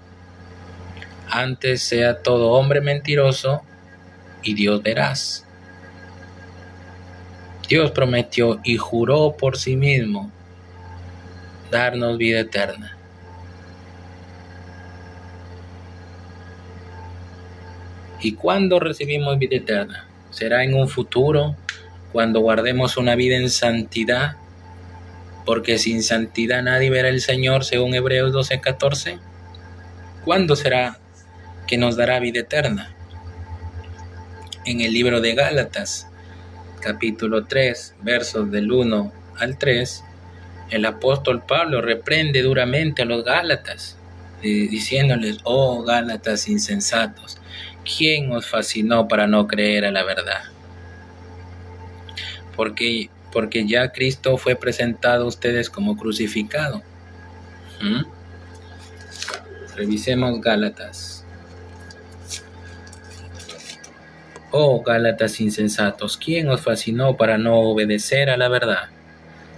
Antes sea todo hombre mentiroso y Dios veraz. Dios prometió y juró por sí mismo darnos vida eterna. ¿Y cuándo recibimos vida eterna? ¿Será en un futuro, cuando guardemos una vida en santidad? Porque sin santidad nadie verá al Señor, según Hebreos 12:14. ¿Cuándo será que nos dará vida eterna? En el libro de Gálatas, capítulo 3, versos del 1 al 3, el apóstol Pablo reprende duramente a los Gálatas, diciéndoles: oh Gálatas insensatos, ¿quién os fascinó para no creer a la verdad? Porque ya Cristo fue presentado a ustedes como crucificado. Revisemos Gálatas. Oh Gálatas insensatos, ¿quién os fascinó para no obedecer a la verdad?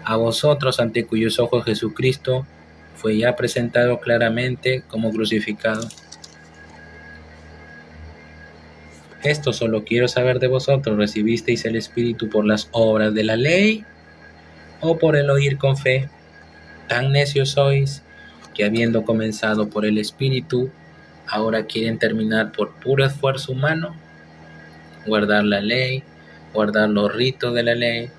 A vosotros, ante cuyos ojos Jesucristo fue ya presentado claramente como crucificado. Esto solo quiero saber de vosotros: ¿recibisteis el Espíritu por las obras de la ley o por el oír con fe? Tan necios sois que, habiendo comenzado por el Espíritu, ahora quieren terminar por puro esfuerzo humano. Guardar la ley, guardar los ritos de la ley,